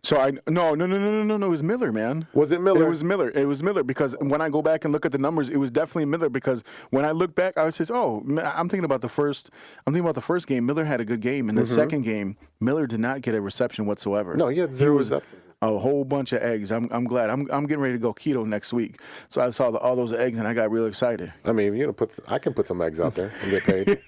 So no, it was Miller, man. Was it Miller? It was Miller because when I go back and look at the numbers, it was definitely Miller because when I look back, I was just, I'm thinking about the first game. Miller had a good game. In the second game, Miller did not get a reception whatsoever. No, he had zero receptions. A whole bunch of eggs. I'm glad. I'm getting ready to go keto next week. So I saw all those eggs and I got real excited. I mean, I can put some eggs out there and get paid.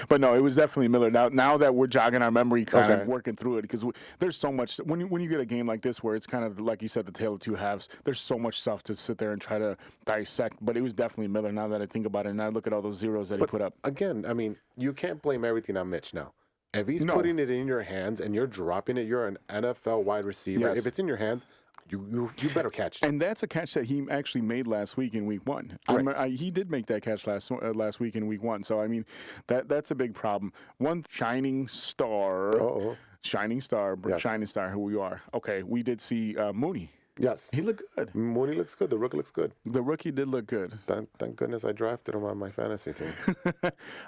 But no, it was definitely Miller. Now that we're jogging our memory, kind of working through it, because there's so much when you get a game like this where it's kind of like you said, the tale of two halves. There's so much stuff to sit there and try to dissect. But it was definitely Miller. Now that I think about it, and I look at all those zeros that he put up. Again, I mean, you can't blame everything on Mitch now. If he's putting it in your hands and you're dropping it, you're an NFL wide receiver. Yes. If it's in your hands, you better catch it. And that's a catch that he actually made last week in week 1. Right. He did make that catch last week in week 1. So, I mean, that's a big problem. One shining star. Uh-oh. Shining star, Yes. shining star, who we are. Okay, we did see Mooney. Yes. He looked good. Mooney looks good. The rookie looks good. The rookie did look good. Thank goodness I drafted him on my fantasy team.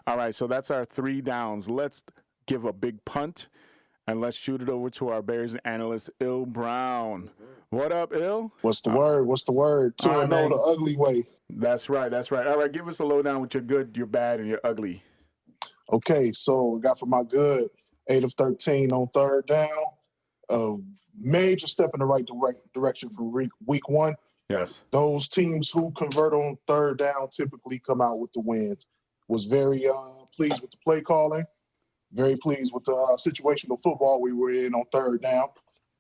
All right, so that's our 3 downs. Let's give a big punt, and let's shoot it over to our Bears analyst, Il Brown. What up, Il? What's the word? 2-0 the ugly way. That's right. All right, give us a lowdown with your good, your bad, and your ugly. Okay, so we got for my good, 8 of 13 on third down. A major step in the right direction for week 1. Yes. Those teams who convert on third down typically come out with the wins. Was very pleased with the play calling. Very pleased with the situational football we were in on third down.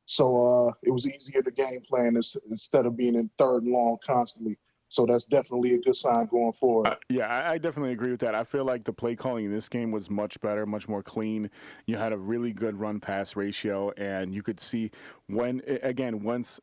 So it was easier to game plan instead of being in third and long constantly. So that's definitely a good sign going forward. Yeah, I definitely agree with that. I feel like the play calling in this game was much better, much more clean. You had a really good run-pass ratio, and you could see once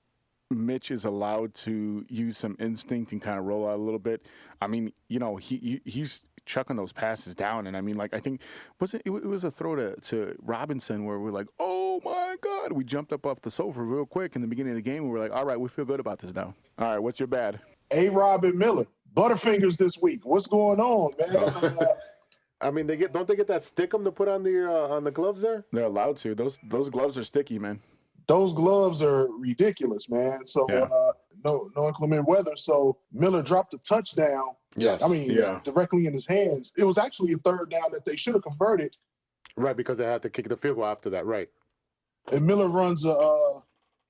Mitch is allowed to use some instinct and kind of roll out a little bit, I mean, he's chucking those passes down. And I mean, like, I think it was a throw to Robinson where we're like, oh my God, we jumped up off the sofa real quick in the beginning of the game. And we're like, all right, we feel good about this now. All right, what's your bad? A-Rob and Miller, Butterfingers this week. What's going on, man? I mean, don't they get that stickum to put on the gloves there? They're allowed to. Those gloves are sticky, man. Those gloves are ridiculous, man. So no inclement weather. So Miller dropped a touchdown. Yes. I mean, directly in his hands. It was actually a third down that they should have converted. Right, because they had to kick the field goal after that, right. And Miller runs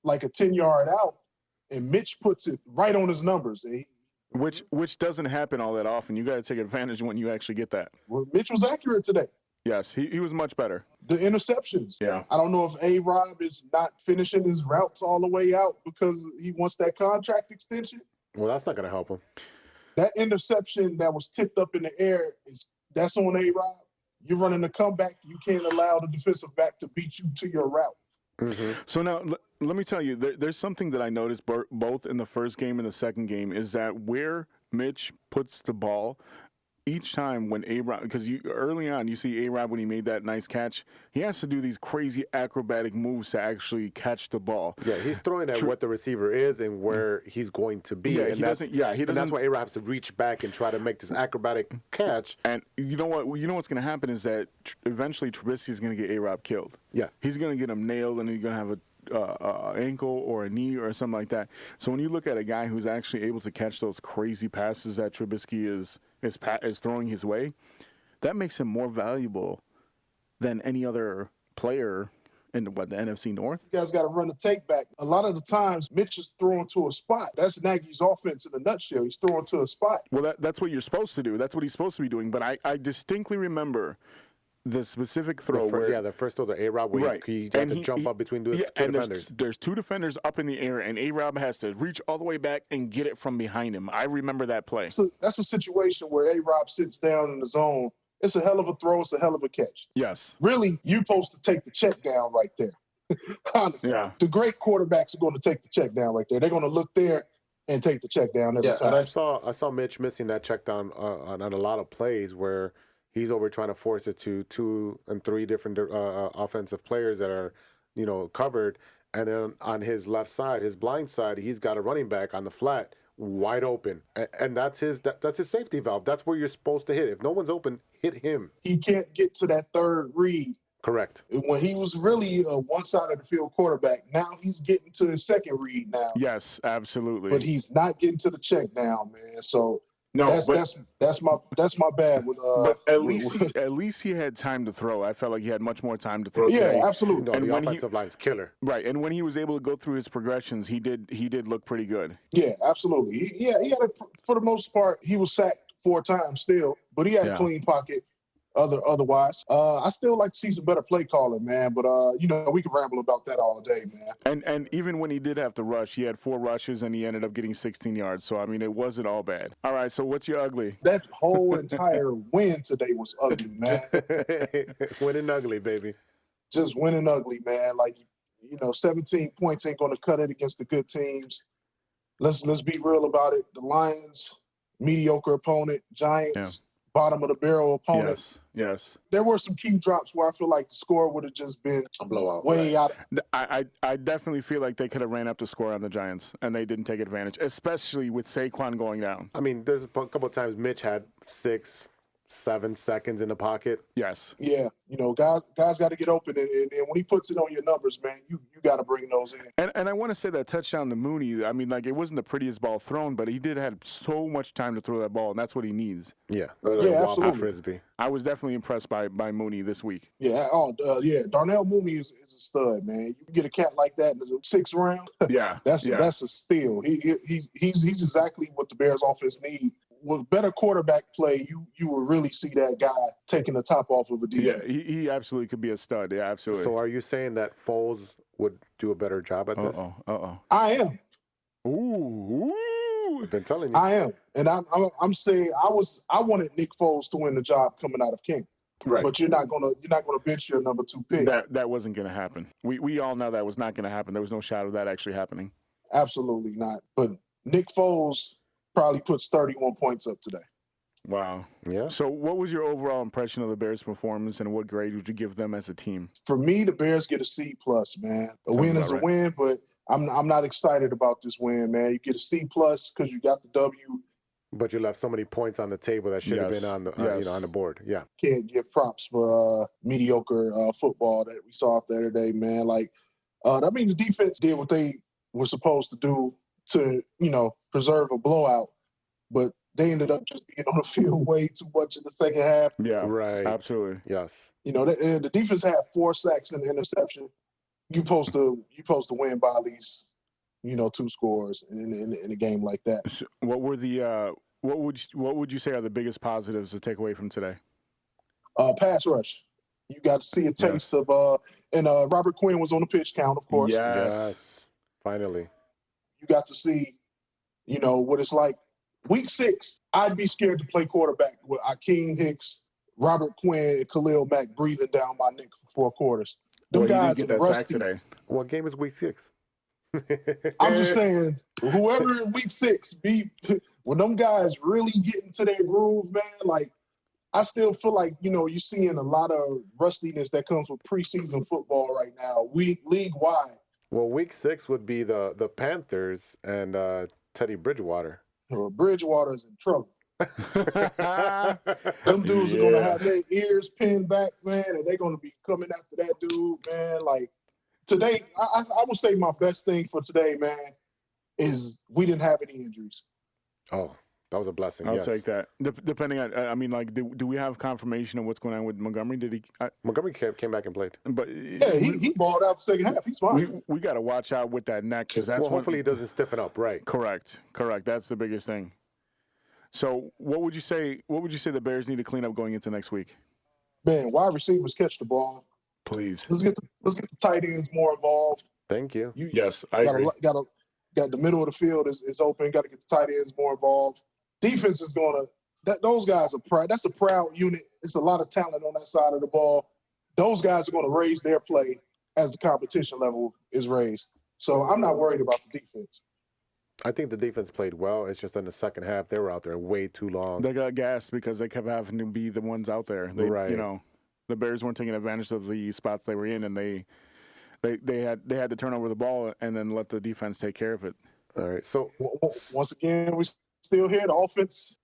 like a 10-yard out, and Mitch puts it right on his numbers. Which doesn't happen all that often. You got to take advantage when you actually get that. Well, Mitch was accurate today. Yes, he was much better. The interceptions. Yeah. I don't know if A-Rob is not finishing his routes all the way out because he wants that contract extension. Well, that's not going to help him. That interception that was tipped up in the air, that's on A-Rob. You're running a comeback. You can't allow the defensive back to beat you to your route. Mm-hmm. So now, let me tell you, there's something that I noticed both in the first game and the second game is that where Mitch puts the ball, each time when A-Rob, because early on you see A-Rob when he made that nice catch, he has to do these crazy acrobatic moves to actually catch the ball. Yeah, he's throwing at what the receiver is and where he's going to be. Yeah, and he doesn't. Yeah, he and doesn't. that's why A-Rob has to reach back and try to make this acrobatic catch. And you know what? You know what's going to happen is that eventually Trubisky is going to get A-Rob killed. Yeah. He's going to get him nailed, and he's going to have a ankle or a knee or something like that. So when you look at a guy who's actually able to catch those crazy passes that Trubisky is throwing his way, that makes him more valuable than any other player in the NFC North. You guys got to run the take back. A lot of the times, Mitch is throwing to a spot. That's Nagy's offense in a nutshell. He's throwing to a spot. Well, that's what you're supposed to do. That's what he's supposed to be doing. But I distinctly remember the specific throw the first throw to A-Rob where he had to jump up between two defenders. There's two defenders up in the air, and A-Rob has to reach all the way back and get it from behind him. I remember that play. So that's a situation where A-Rob sits down in the zone. It's a hell of a throw. It's a hell of a catch. Yes. Really, you're supposed to take the check down right there. Honestly, the great quarterbacks are going to take the check down right there. They're going to look there and take the check down every time. And I saw Mitch missing that check down on a lot of plays where he's over trying to force it to 2 and 3 different offensive players that are, covered. And then on his left side, his blind side, he's got a running back on the flat wide open. And that's his safety valve. That's where you're supposed to hit. If no one's open, hit him. He can't get to that third read. Correct. When he was really a one-side-of-the-field quarterback, now he's getting to his second read now. Yes, absolutely. But he's not getting to the check down, man. So no, that's my bad. But at least he had time to throw. I felt like he had much more time to throw. Yeah, today. absolutely. No, and the offensive line's killer. Right, and when he was able to go through his progressions, he did look pretty good. Yeah, absolutely. He had for the most part, he was sacked 4 times still, but he had a clean pocket. Otherwise, I still like to see some better play calling, man. But we can ramble about that all day, man. And even when he did have to rush, he had 4 rushes and he ended up getting 16 yards. So I mean, it wasn't all bad. All right, so what's your ugly? That whole entire win today was ugly, man. Winning ugly, baby. Just winning ugly, man. 17 points ain't going to cut it against the good teams. Let's be real about it. The Lions, mediocre opponent. Giants. Bottom of the barrel opponent. Yes. There were some key drops where I feel like the score would have just been a blowout. Way out. I definitely feel like they could have ran up the score on the Giants, and they didn't take advantage, especially with Saquon going down. I mean, there's a couple of times Mitch had 6, 7 seconds in the pocket. Yes. Yeah. Guys got to get open, and when he puts it on your numbers, man, you got to bring those in. And I want to say that touchdown to Mooney, I mean, it wasn't the prettiest ball thrown, but he did have so much time to throw that ball, and that's what he needs. Yeah. Absolutely. Frisbee. I was definitely impressed by Mooney this week. Yeah. Darnell Mooney is a stud, man. You get a cat like that in the 6th round. Yeah. That's a steal. He's exactly what the Bears offense need. With better quarterback play, you will really see that guy taking the top off of a defense. Yeah, he absolutely could be a stud. Yeah, absolutely. So are you saying that Foles would do a better job at this? I am. Ooh. I've been telling you. I am. And I'm saying I wanted Nick Foles to win the job coming out of King. Right. But you're not gonna bench your number 2 pick. That wasn't gonna happen. We all know that was not gonna happen. There was no shot of that actually happening. Absolutely not. But Nick Foles probably puts 31 points up today. Wow. Yeah. So what was your overall impression of the Bears' performance, and what grade would you give them as a team? For me, the Bears get a C+, man. A win is a win, but I'm not excited about this win, man. You get a C+ because you got the W. But you left so many points on the table that should have been on the on the board. Yeah. Can't give props for mediocre football that we saw out there today, man. The defense did what they were supposed to do to, preserve a blowout, but they ended up just being on the field way too much in the second half. Yeah, right. Absolutely. Yes. The defense had 4 sacks and an interception. You supposed to win by at least, 2 scores in a game like that. So what were the what would you say are the biggest positives to take away from today? Pass rush. You got to see a taste of and Robert Quinn was on the pitch count, of course. Yes. Finally. You got to see, what it's like. Week 6, I'd be scared to play quarterback with Akeem Hicks, Robert Quinn, and Khalil Mack breathing down my neck for 4 quarters. Them guys didn't get are that sack rusty. today. What game is week 6? I'm just saying, whoever in week 6 when them guys really get into their groove, man, I still feel like, you're seeing a lot of rustiness that comes with preseason football right now, league-wide. Well, week 6 would be the Panthers and Teddy Bridgewater. Bridgewater's in trouble. Them dudes are going to have their ears pinned back, man, and they're going to be coming after that dude, man. Like, today, I would say my best thing for today, man, is we didn't have any injuries. Oh, that was a blessing. I'll yes. take that. Depending on, I mean, like, do we have confirmation of what's going on with Montgomery? Did he? Montgomery came back and played. But yeah, he balled out the second half. He's fine. We got to watch out with that neck because that's hopefully he doesn't stiffen up. Right. Correct. That's the biggest thing. So, what would you say? What would you say the Bears need to clean up going into next week? Man, wide receivers catch the ball. Please. Let's get the tight ends more involved. Thank you. Yes, I agree. Got the middle of the field is open. Got to get the tight ends more involved. Defense is those guys are proud. That's a proud unit. It's a lot of talent on that side of the ball. Those guys are going to raise their play as the competition level is raised. So I'm not worried about the defense. I think the defense played well. It's just in the second half they were out there way too long. They got gassed because they kept having to be the ones out there. Right. The Bears weren't taking advantage of the spots they were in, and they had to turn over the ball and then let the defense take care of it. All right. So once again, we still here. The offense.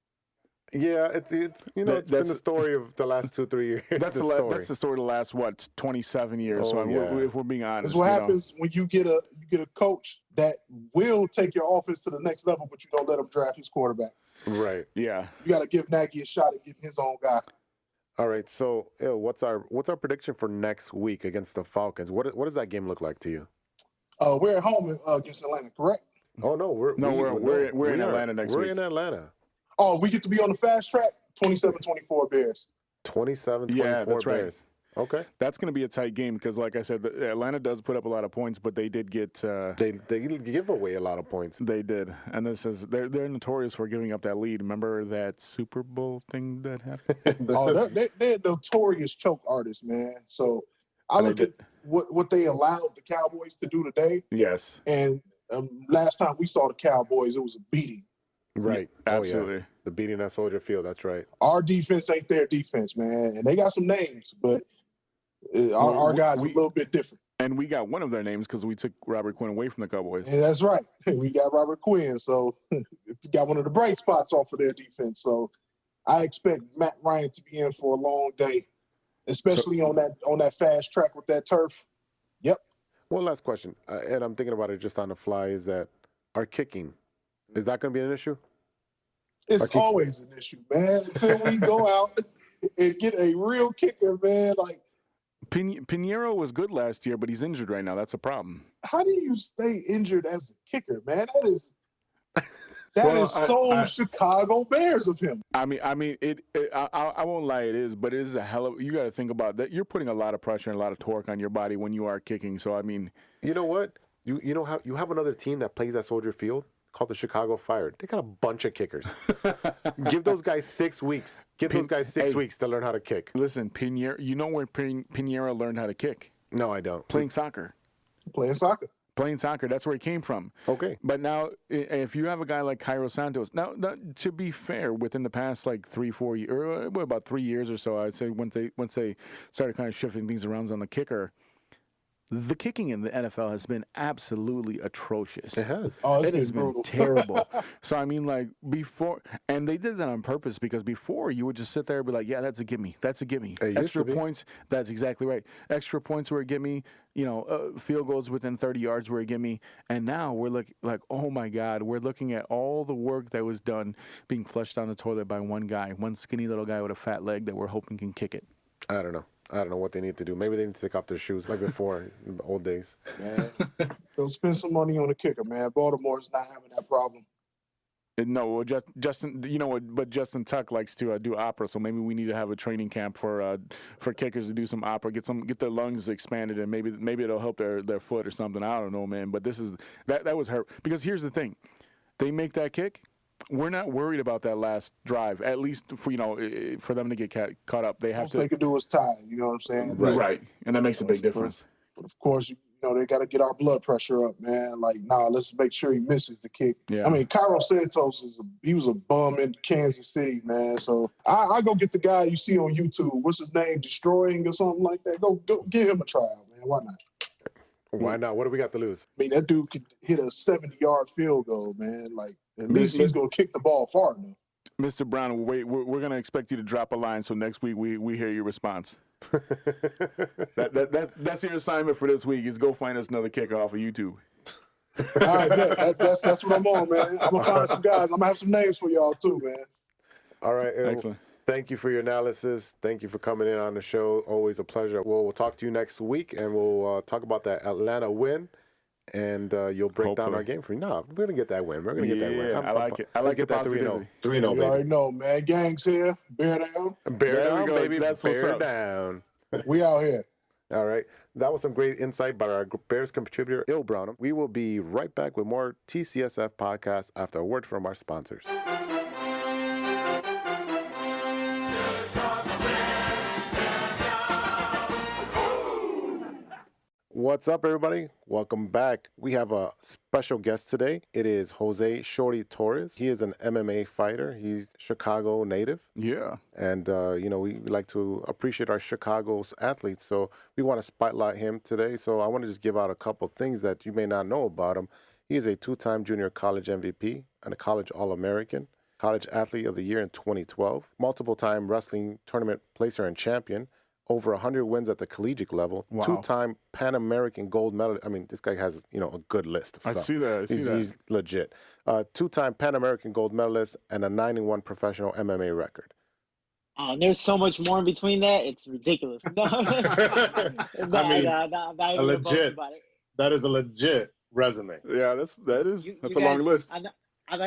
Yeah, it's been the story of the last 2-3 years. That's the story of the last 27 years. Oh, so if we're being honest, that's what happens when you get a coach that will take your offense to the next level, but you don't let him draft his quarterback. Right. Yeah. You got to give Nagy a shot at getting his own guy. All right. So, what's our prediction for next week against the Falcons? What does that game look like to you? We're at home against Atlanta, correct? Oh no, we're in Atlanta next week. We're in Atlanta. Oh, we get to be on the fast track. 27-24 Bears. 27-24 that's right. Bears. Okay. That's going to be a tight game because, like I said, Atlanta does put up a lot of points, but they did get they give away a lot of points. They did, and they're notorious for giving up that lead. Remember that Super Bowl thing that happened? They're notorious choke artists, man. So I look at what they allowed the Cowboys to do today. Yes. And last time we saw the Cowboys, it was a beating. Right. Absolutely. Oh, yeah. The beating at Soldier Field. That's right. Our defense ain't their defense, man. And they got some names, but our guys are a little bit different. And we got one of their names because we took Robert Quinn away from the Cowboys. Yeah, that's right. We got Robert Quinn. So got one of the bright spots off of their defense. So I expect Matt Ryan to be in for a long day, especially on that fast track with that turf. Yep. One last question, and I'm thinking about it just on the fly, is that our kicking, is that going to be an issue? It's always an issue, man, until we go out and get a real kicker, man. Like Pinheiro was good last year, but he's injured right now. That's a problem. How do you stay injured as a kicker, man? That is so Chicago Bears of him. I mean, I won't lie, it is, but it is a hell of. You got to think about that. You're putting a lot of pressure and a lot of torque on your body when you are kicking. So I mean, you know what? You have another team that plays at Soldier Field called the Chicago Fire. They got a bunch of kickers. Give those guys 6 weeks. Give those guys 6 weeks to learn how to kick. Listen, Pinheiro, you know where Pinheiro learned how to kick? No, I don't. Playing soccer. Playing soccer. That's where he came from. Okay. But now, if you have a guy like Cairo Santos, now to be fair, within the past like 3-4 years, or about 3 years or so, I'd say once they started kind of shifting things around on the kicker, the kicking in the NFL has been absolutely atrocious. It has. Oh, it has been terrible. So, I mean, like, before, and they did that on purpose because before you would just sit there and be like, yeah, that's a gimme. That's a gimme. Extra points, that's exactly right. Extra points were a gimme. Field goals within 30 yards were a gimme. And now we're like, oh, my God, we're looking at all the work that was done being flushed down the toilet by one guy, one skinny little guy with a fat leg that we're hoping can kick it. I don't know what they need to do. Maybe they need to take off their shoes, like before, in the old days. Man, they'll spend some money on a kicker, man. Baltimore's not having that problem. No, Justin. You know what? But Justin Tuck likes to do opera, so maybe we need to have a training camp for kickers to do some opera, get their lungs expanded, and maybe it'll help their foot or something. I don't know, man. But that was hurt because here's the thing: they make that kick. We're not worried about that last drive. At least for them to get caught up, they have to. All they can do is tie. You know what I'm saying? Right, and that makes a big difference. But of course, they got to get our blood pressure up, man. Like, nah, let's make sure he misses the kick. Yeah. I mean, Cairo Santos he was a bum in Kansas City, man. So I go get the guy you see on YouTube. What's his name? Destroying or something like that. Go give him a trial, man. Why not? Why not? What do we got to lose? I mean, that dude could hit a 70-yard field goal, man. Like, at least he's going to kick the ball far enough. Mr. Brown, we're going to expect you to drop a line so next week we hear your response. That's your assignment for this week is go find us another kicker off of YouTube. All right, that's what I'm on, man. I'm going to find some guys. I'm going to have some names for y'all too, man. All right. Excellent. Thank you for your analysis. Thank you for coming in on the show. Always a pleasure. We'll talk to you next week, and we'll talk about that Atlanta win, and you'll break down our game for you. No, we're going to get that win. We're going to get that win. I like it. I like get the that 3-0. 3-0, You baby. already know, man. Gang's here. Bear down. Bear There we down, go. baby. That's what's Bear up. down. We out here. All right. That was some great insight by our Bears contributor, Il Brownham. We will be right back with more TCSF podcasts after a word from our sponsors. What's up, everybody? Welcome back. We have a special guest today. It is Jose Shorty Torres. He is an MMA fighter. He's Chicago native. Yeah. And, we like to appreciate our Chicago's athletes. So we want to spotlight him today. So I want to just give out a couple things that you may not know about him. He is a two-time junior college MVP and a college All-American, college athlete of the year in 2012, multiple-time wrestling tournament placer and champion, over 100 wins at the collegiate level, Wow. two-time Pan American gold medal. I mean, this guy has, a good list of stuff. I see that. He's legit. Two-time Pan American gold medalist and a 9-1 professional MMA record. There's so much more in between that. It's ridiculous. No, I'm not even gonna boast about it. That is a legit resume. Yeah, that's You a long guys- list. I'm not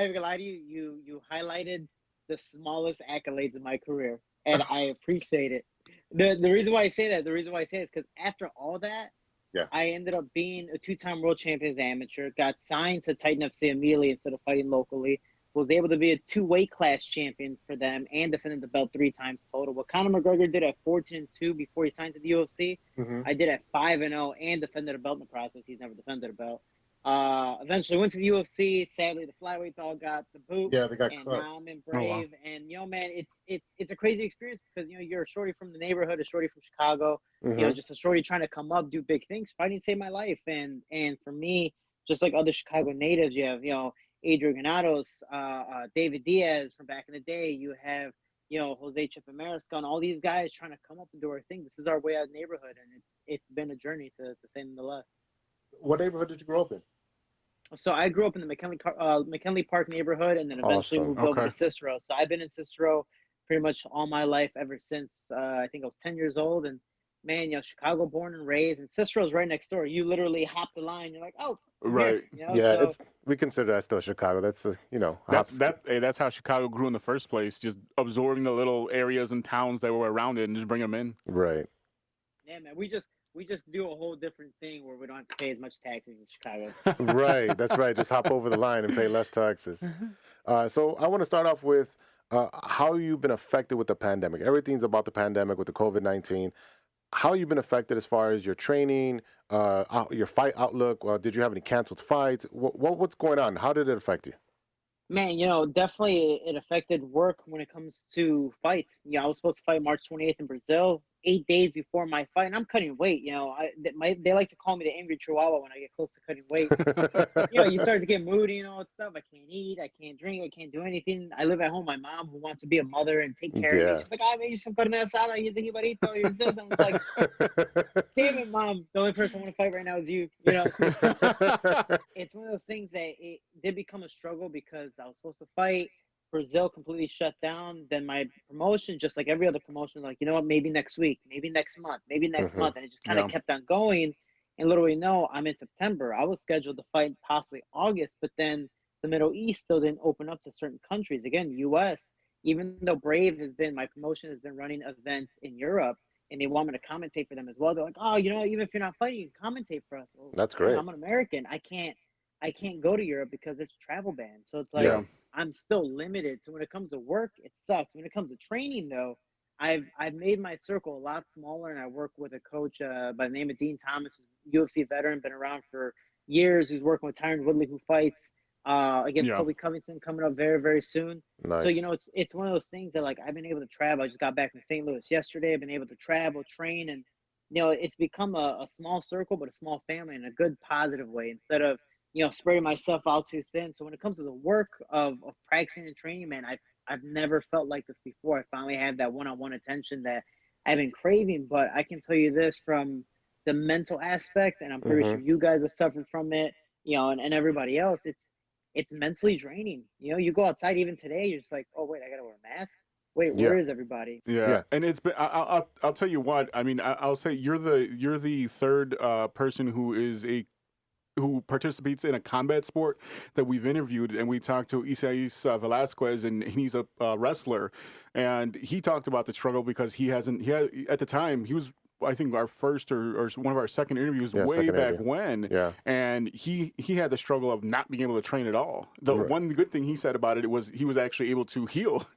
even gonna lie to you. You highlighted the smallest accolades in my career, and I appreciate it. The reason why I say that, is because after all that, Yeah. I ended up being a 2-time world champion as an amateur. Got signed to Titan FC immediately instead of fighting locally. Was able to be a 2-weight class champion for them and defended the belt 3 times total. What Conor McGregor did at 14-2 before he signed to the UFC, I did at 5-0 and defended a belt in the process. He's never defended a belt. Eventually went to the UFC. Sadly, the flyweights all got the boot. Yeah, they got and cut. now I'm in Brave. And man, it's a crazy experience because you're a shorty from the neighborhood, a shorty from Chicago. Just a shorty trying to come up, do big things. Fighting saved my life. And for me, just like other Chicago natives, you have Adrian Granados, David Diaz from back in the day. You have Jose Chipamarisca, and all these guys trying to come up and do our thing. This is our way out of the neighborhood, and it's been a journey to say the less. What neighborhood did you grow up in? So I grew up in the McKinley Park neighborhood, and then eventually Awesome. moved over to Cicero. So I've been in Cicero pretty much all my life ever since I think I was 10 years old. And man, Chicago born and raised, and Cicero's right next door. You literally hop the line. You're like, oh, I'm Right. here, Yeah, so, we consider that still Chicago. That's That's how Chicago grew in the first place, just absorbing the little areas and towns that were around it and just bring them in. right. yeah, man. We just do a whole different thing where we don't have to pay as much taxes as Chicago. Right, that's right. Just hop over the line and pay less taxes. So I want to start off with how you've been affected with the pandemic. Everything's about the pandemic with the COVID-19. How you've been affected as far as your training, your fight outlook? Did you have any canceled fights? What's going on? How did it affect you? Man, definitely it affected work when it comes to fights. I was supposed to fight March 28th in Brazil, 8 days before my fight, and I'm cutting weight. They like to call me the angry Chihuahua when I get close to cutting weight. You start to get moody and all that stuff. I can't eat, I can't drink, I can't do anything. I live at home. My mom, who wants to be a mother and take care of me, she's like, "Ah, maybe you should put in that salad. You think you eat though? You're this." I was like, "Damn it, mom! The only person I want to fight right now is you." It's one of those things that it did become a struggle because I was supposed to fight. Brazil completely shut down. Then my promotion, just like every other promotion, like, maybe next week, maybe next month, maybe next month. And it just kind of kept on going. And literally, no, I'm in September. I was scheduled to fight possibly August, but then the Middle East still didn't open up to certain countries. Again, U.S., even though Brave my promotion has been running events in Europe, and they want me to commentate for them as well. They're like, "Oh, even if you're not fighting, you can commentate for us." Well, That's great. I'm an American. I can't go to Europe because there's a travel ban. So it's like, I'm still limited. So when it comes to work, it sucks. When it comes to training, though, I've made my circle a lot smaller, and I work with a coach by the name of Dean Thomas, who's a UFC veteran, been around for years. Who's working with Tyron Woodley, who fights against Yeah. Colby Covington coming up very, very soon. So Nice. it's one of those things that, like, I've been able to travel. I just got back from St. Louis yesterday. I've been able to travel, train, and it's become a small circle, but a small family in a good, positive way, instead of spreading myself out too thin. So when it comes to the work of practicing and training, man, I've never felt like this before. I finally had that one-on-one attention that I've been craving. But I can tell you this from the mental aspect, and I'm pretty Mm-hmm. sure you guys have suffered from it, and everybody else. It's mentally draining. You go outside even today, you're just like, oh wait, I gotta wear a mask. Wait, Yeah. where is everybody? Yeah. Yeah. And it's been. I'll tell you what. I mean, I'll say you're the third person who participates in a combat sport that we've interviewed, and we talked to Isais Velasquez, and he's a wrestler, and he talked about the struggle because he had at the time he was, I think, our first or one of our second interviews Yeah, way second back interview. when, Yeah. and he had the struggle of not being able to train at all. The Right. one good thing he said about it was he was actually able to heal,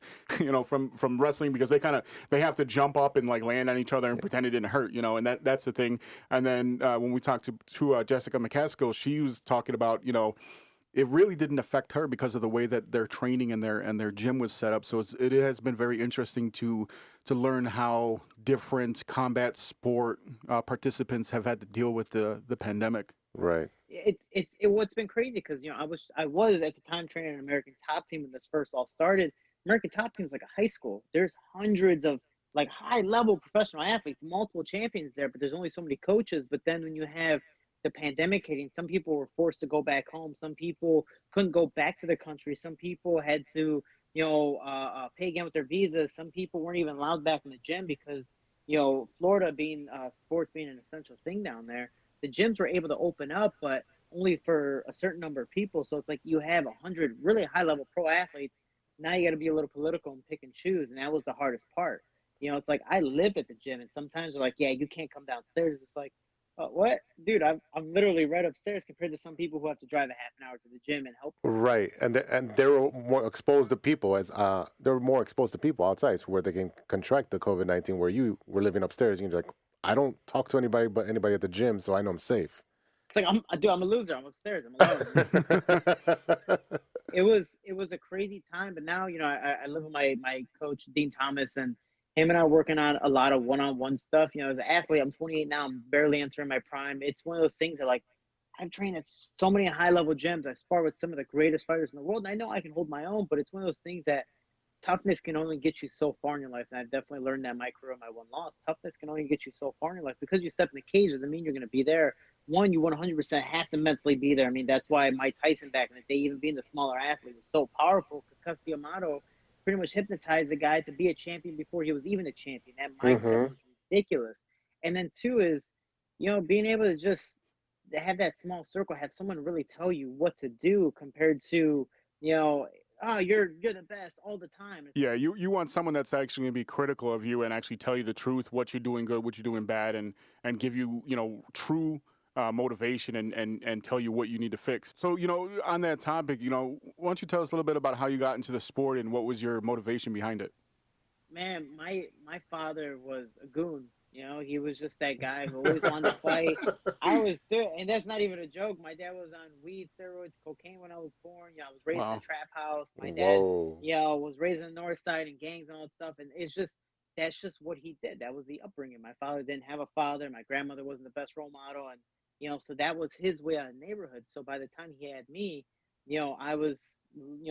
from wrestling, because they have to jump up and like land on each other and pretend it didn't hurt, and that's the thing. And then when we talked to Jessica McCaskill, she was talking about it really didn't affect her because of the way that their training and their gym was set up. So it has been very interesting to learn how different combat sport participants have had to deal with the pandemic. Right. What's been crazy, because I was at the time training an American Top Team when this first all started. American Top Team is like a high school. There's hundreds of like high level professional athletes, multiple champions there, but there's only so many coaches. But then when you have the pandemic hitting, some people were forced to go back home. Some people couldn't go back to the country. Some people had to, pay again with their visas. Some people weren't even allowed back in the gym because, Florida being sports being an essential thing down there, the gyms were able to open up, but only for a certain number of people. So it's like you have 100 really high level pro athletes. Now you got to be a little political and pick and choose, and that was the hardest part. It's like I lived at the gym, and sometimes they're like, "Yeah, you can't come downstairs." It's like, what, dude? I'm literally right upstairs compared to some people who have to drive a half an hour to the gym and help. Right, and they're more exposed to people they're more exposed to people outside, so where they can contract the COVID-19. Where you were living upstairs, you're like, I don't talk to anybody but anybody at the gym, so I know I'm safe. It's like I'm a loser. I'm upstairs. I'm alone. It was a crazy time, but now I live with my coach Dean Thomas, and him and I are working on a lot of one-on-one stuff. As an athlete, I'm 28 now. I'm barely entering my prime. It's one of those things that, like, I've trained at so many high-level gyms. I spar with some of the greatest fighters in the world, and I know I can hold my own. But it's one of those things that toughness can only get you so far in your life, and I've definitely learned that in my career, my one loss. Toughness can only get you so far in your life. Because you step in the cage doesn't mean you're going to be there. One, you 100% have to mentally be there. I mean, that's why Mike Tyson back in the day, even being the smaller athlete, was so powerful, because Amato pretty much hypnotized the guy to be a champion before he was even a champion. That mindset was ridiculous. And then two is, being able to just have that small circle, have someone really tell you what to do, compared to, oh, you're the best all the time. Yeah, you want someone that's actually going to be critical of you and actually tell you the truth, what you're doing good, what you're doing bad, and give you true motivation and tell you what you need to fix. So on that topic, why don't you tell us a little bit about how you got into the sport and what was your motivation behind it? Man, my father was a goon. He was just that guy who always wanted to fight. I was too, and that's not even a joke. My dad was on weed, steroids, cocaine when I was born. I was raised in a trap house. My dad, was raised in the north side and gangs and all that stuff. And that's just what he did. That was the upbringing. My father didn't have a father. My grandmother wasn't the best role model, and so that was his way out of the neighborhood. So by the time he had me, I was,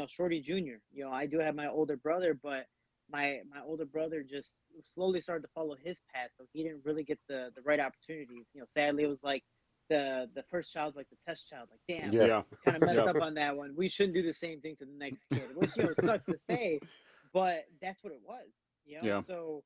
Shorty Junior. I do have my older brother, but my older brother just slowly started to follow his path, so he didn't really get the right opportunities. Sadly, it was like the first child's like the test child. Like, damn, kind of messed up on that one. We shouldn't do the same thing to the next kid, which sucks to say, but that's what it was. So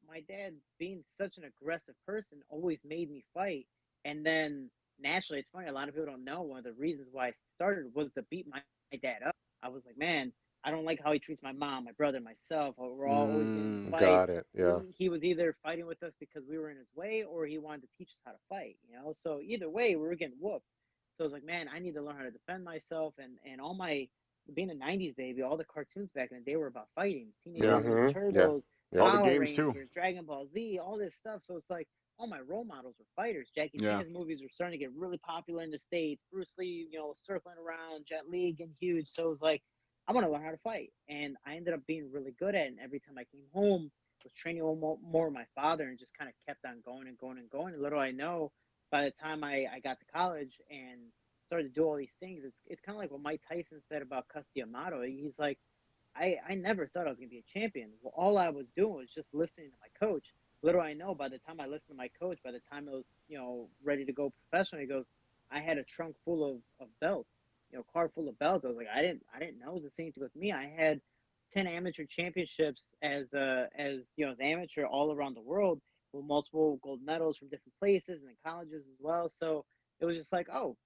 my dad, being such an aggressive person, always made me fight. And then naturally, it's funny, a lot of people don't know, one of the reasons why I started was to beat my dad up. I was like, man, I don't like how he treats my mom, my brother, myself. We're all always getting fights. Got it. Yeah. He was either fighting with us because we were in his way, or he wanted to teach us how to fight. So either way, we were getting whooped. So I was like, man, I need to learn how to defend myself. And all my, being a '90s baby, all the cartoons back in the day were about fighting. Teenage Mutant Ninja Turtles, All the Power games, too. Rangers, Dragon Ball Z, all this stuff. So it's like all my role models were fighters. Jackie Yeah. Chan's movies were starting to get really popular in the States. Bruce Lee, circling around, Jet Li getting huge. So it was like, I want to learn how to fight. And I ended up being really good at it. And every time I came home, was training more with my father and just kind of kept on going and going and going. And little I know, by the time I got to college and started to do all these things, it's kind of like what Mike Tyson said about Cus D'Amato. He's like, I never thought I was going to be a champion. Well, all I was doing was just listening to my coach. Little I know, by the time I listened to my coach, by the time I was, ready to go professional, he goes, I had a trunk full of belts, car full of belts. I was like, I didn't know it was the same thing with me. I had 10 amateur championships as amateur all around the world with multiple gold medals from different places and in colleges as well. So it was just like, no,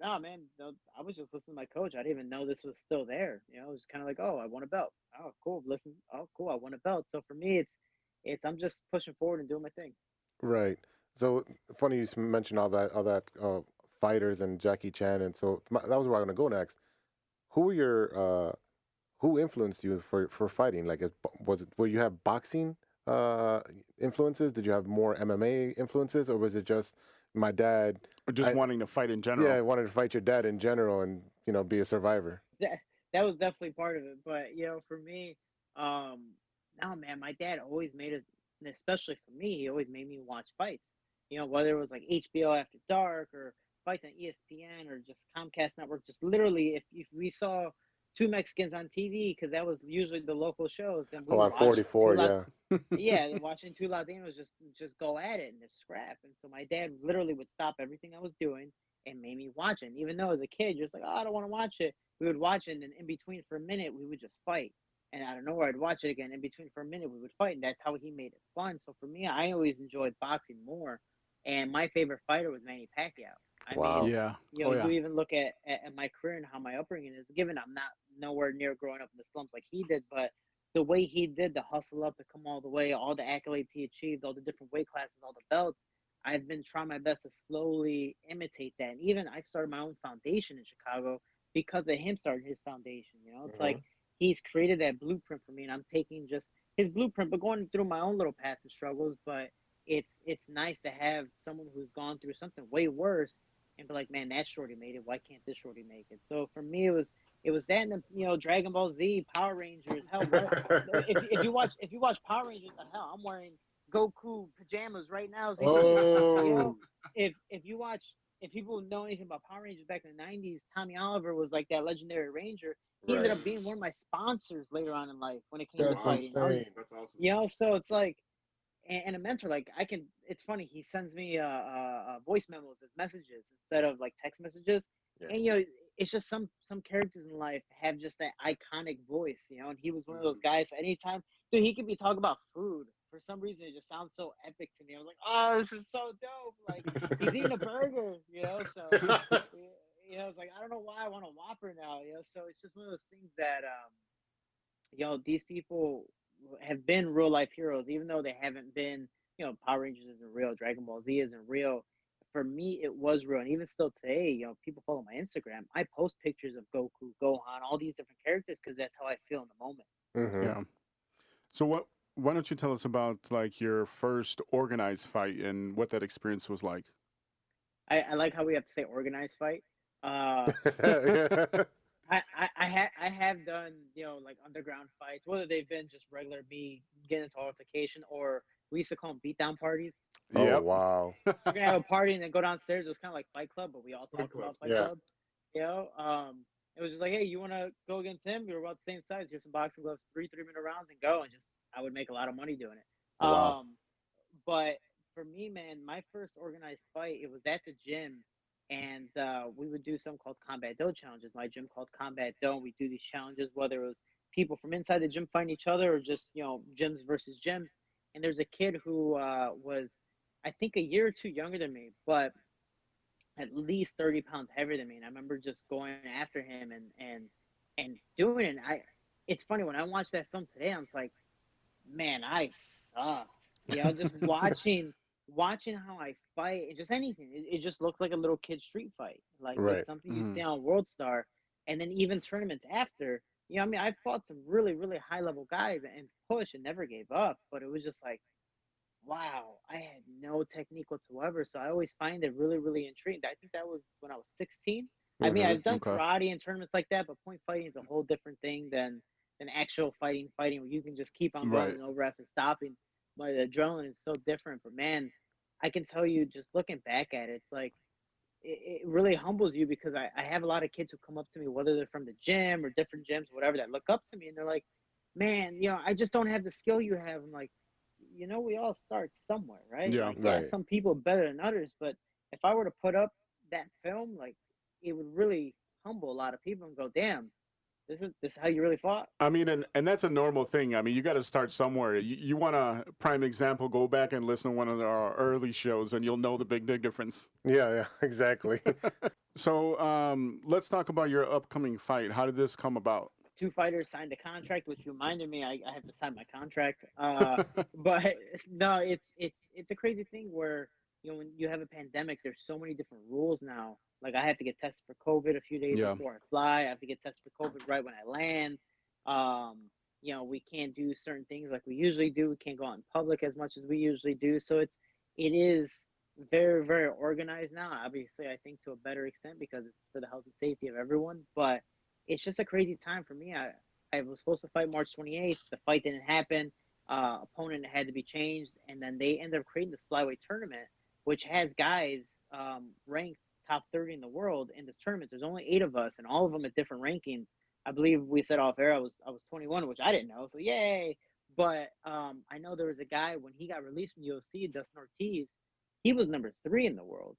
man, no, I was just listening to my coach. I didn't even know this was still there. It was kind of like, oh, I won a belt. Oh, cool. Listen. Oh, cool. I won a belt. So for me, it's I'm just pushing forward and doing my thing. Right. So funny you mentioned all that fighters and Jackie Chan, and so that was where I'm gonna go next. Who were your who influenced you for fighting? Like, were you have boxing influences? Did you have more MMA influences, or was it just my dad? Or just wanting to fight in general? Yeah, I wanted to fight your dad in general, and be a survivor. That was definitely part of it. But for me, no, man, my dad always made us, and especially for me, he always made me watch fights. Whether it was like HBO After Dark or fights on ESPN or just Comcast Network. Just literally, if we saw two Mexicans on TV, because that was usually the local shows, then we Oh, would I'm watch 44. two Yeah. yeah, watching two Latinos just go at it and just scrap. And so my dad literally would stop everything I was doing and made me watch it. And even though as a kid, you're just like, oh, I don't want to watch it. We would watch it, and then in between for a minute, we would just fight. And out of nowhere, I'd watch it again. In between for a minute, we would fight, and that's how he made it fun. So for me, I always enjoyed boxing more. And my favorite fighter was Manny Pacquiao. Wow. Yeah. You even look at my career and how my upbringing is. Given I'm not nowhere near growing up in the slums like he did, but the way he did the hustle up to come all the way, all the accolades he achieved, all the different weight classes, all the belts, I've been trying my best to slowly imitate that. And even I started my own foundation in Chicago because of him starting his foundation. It's like he's created that blueprint for me, and I'm taking just his blueprint, but going through my own little path and struggles. But it's nice to have someone who's gone through something way worse and be like, man, that Shorty made it. Why can't this Shorty make it? So for me, it was that, and then, Dragon Ball Z, Power Rangers. Hell, if you watch Power Rangers, hell, I'm wearing Goku pajamas right now. So if people know anything about Power Rangers back in the '90s, Tommy Oliver was like that legendary Ranger. He ended up being one of my sponsors later on in life when it came to fighting. That's awesome. So it's like, and a mentor, like it's funny, he sends me voice memos as messages instead of like text messages. Yeah. And it's just some characters in life have just that iconic voice, and he was one of those guys. Anytime, dude, he could be talking about food. For some reason, it just sounds so epic to me. I was like, oh, this is so dope. Like, he's eating a burger, so I was like, I don't know why I want a Whopper now, so it's just one of those things that these people have been real life heroes, even though they haven't been, Power Rangers isn't real, Dragon Ball Z isn't real. For me, it was real. And even still today, people follow my Instagram. I post pictures of Goku, Gohan, all these different characters because that's how I feel in the moment. Mm-hmm. Yeah. So why don't you tell us about like your first organized fight and what that experience was like? I like how we have to say organized fight. I have done, like underground fights, whether they've been just regular me getting into altercation, or we used to call them beatdown parties. Oh, wow. We're gonna have a party and then go downstairs. It was kind of like Fight Club, but we all talk about Fight Club. It was just like, hey, you want to go against him? We were about the same size. Here's some boxing gloves, 3-minute rounds, and go. And I would make a lot of money doing it. Wow. But for me, man, my first organized fight, it was at the gym, and we would do something called Combat Dough challenges. My gym called Combat Dough, and we do these challenges, whether it was people from inside the gym fighting each other or just gyms versus gyms. And there's a kid who was, I think, a year or two younger than me, but at least 30 pounds heavier than me. And I remember just going after him and doing it. And it's funny, when I watched that film today, I was like, man, I sucked. Just watching how I fight, and just anything. It just looked like a little kid street fight. Like, Right. It's something you see on World Star. And then even tournaments after, I mean, I fought some really, really high level guys and pushed and never gave up, but it was just like, wow, I had no technique whatsoever. So I always find it really, really intriguing. I think that was when I was 16. I mean, I've done Okay. karate and tournaments like that, but point fighting is a whole different thing than actual fighting where you can just keep on going Right. and no ref is stopping. My adrenaline is so different. But man, I can tell you, just looking back at it, it's like it really humbles you because I have a lot of kids who come up to me, whether they're from the gym or different gyms, whatever, that look up to me and they're like, man, I just don't have the skill you have. I'm like, we all start somewhere, right? Yeah. Like, yeah, Right. some people better than others, but if I were to put up that film, like, it would really humble a lot of people and go, damn, this is how you really fought. I mean, and that's a normal thing. I mean, you got to start somewhere. You want a prime example? Go back and listen to one of our early shows, and you'll know the big difference. Yeah, yeah, exactly. So, let's talk about your upcoming fight. How did this come about? Two fighters signed a contract, which reminded me I have to sign my contract. But no, it's a crazy thing where when you have a pandemic, there's so many different rules now. Like I have to get tested for COVID a few days Yeah. before I fly. I have to get tested for COVID right when I land. We can't do certain things like we usually do. We can't go out in public as much as we usually do. So it is very, very organized now. Obviously, I think to a better extent because it's for the health and safety of everyone. But it's just a crazy time for me. I was supposed to fight March 28th. The fight didn't happen. Opponent had to be changed, and then they ended up creating this flyweight tournament, which has guys ranked top 30 in the world in this tournament. There's only 8 of us, and all of them at different rankings. I believe we said off air I was 21, which I didn't know, so yay. But I know there was a guy when he got released from UFC, Dustin Ortiz. He was number 3 in the world.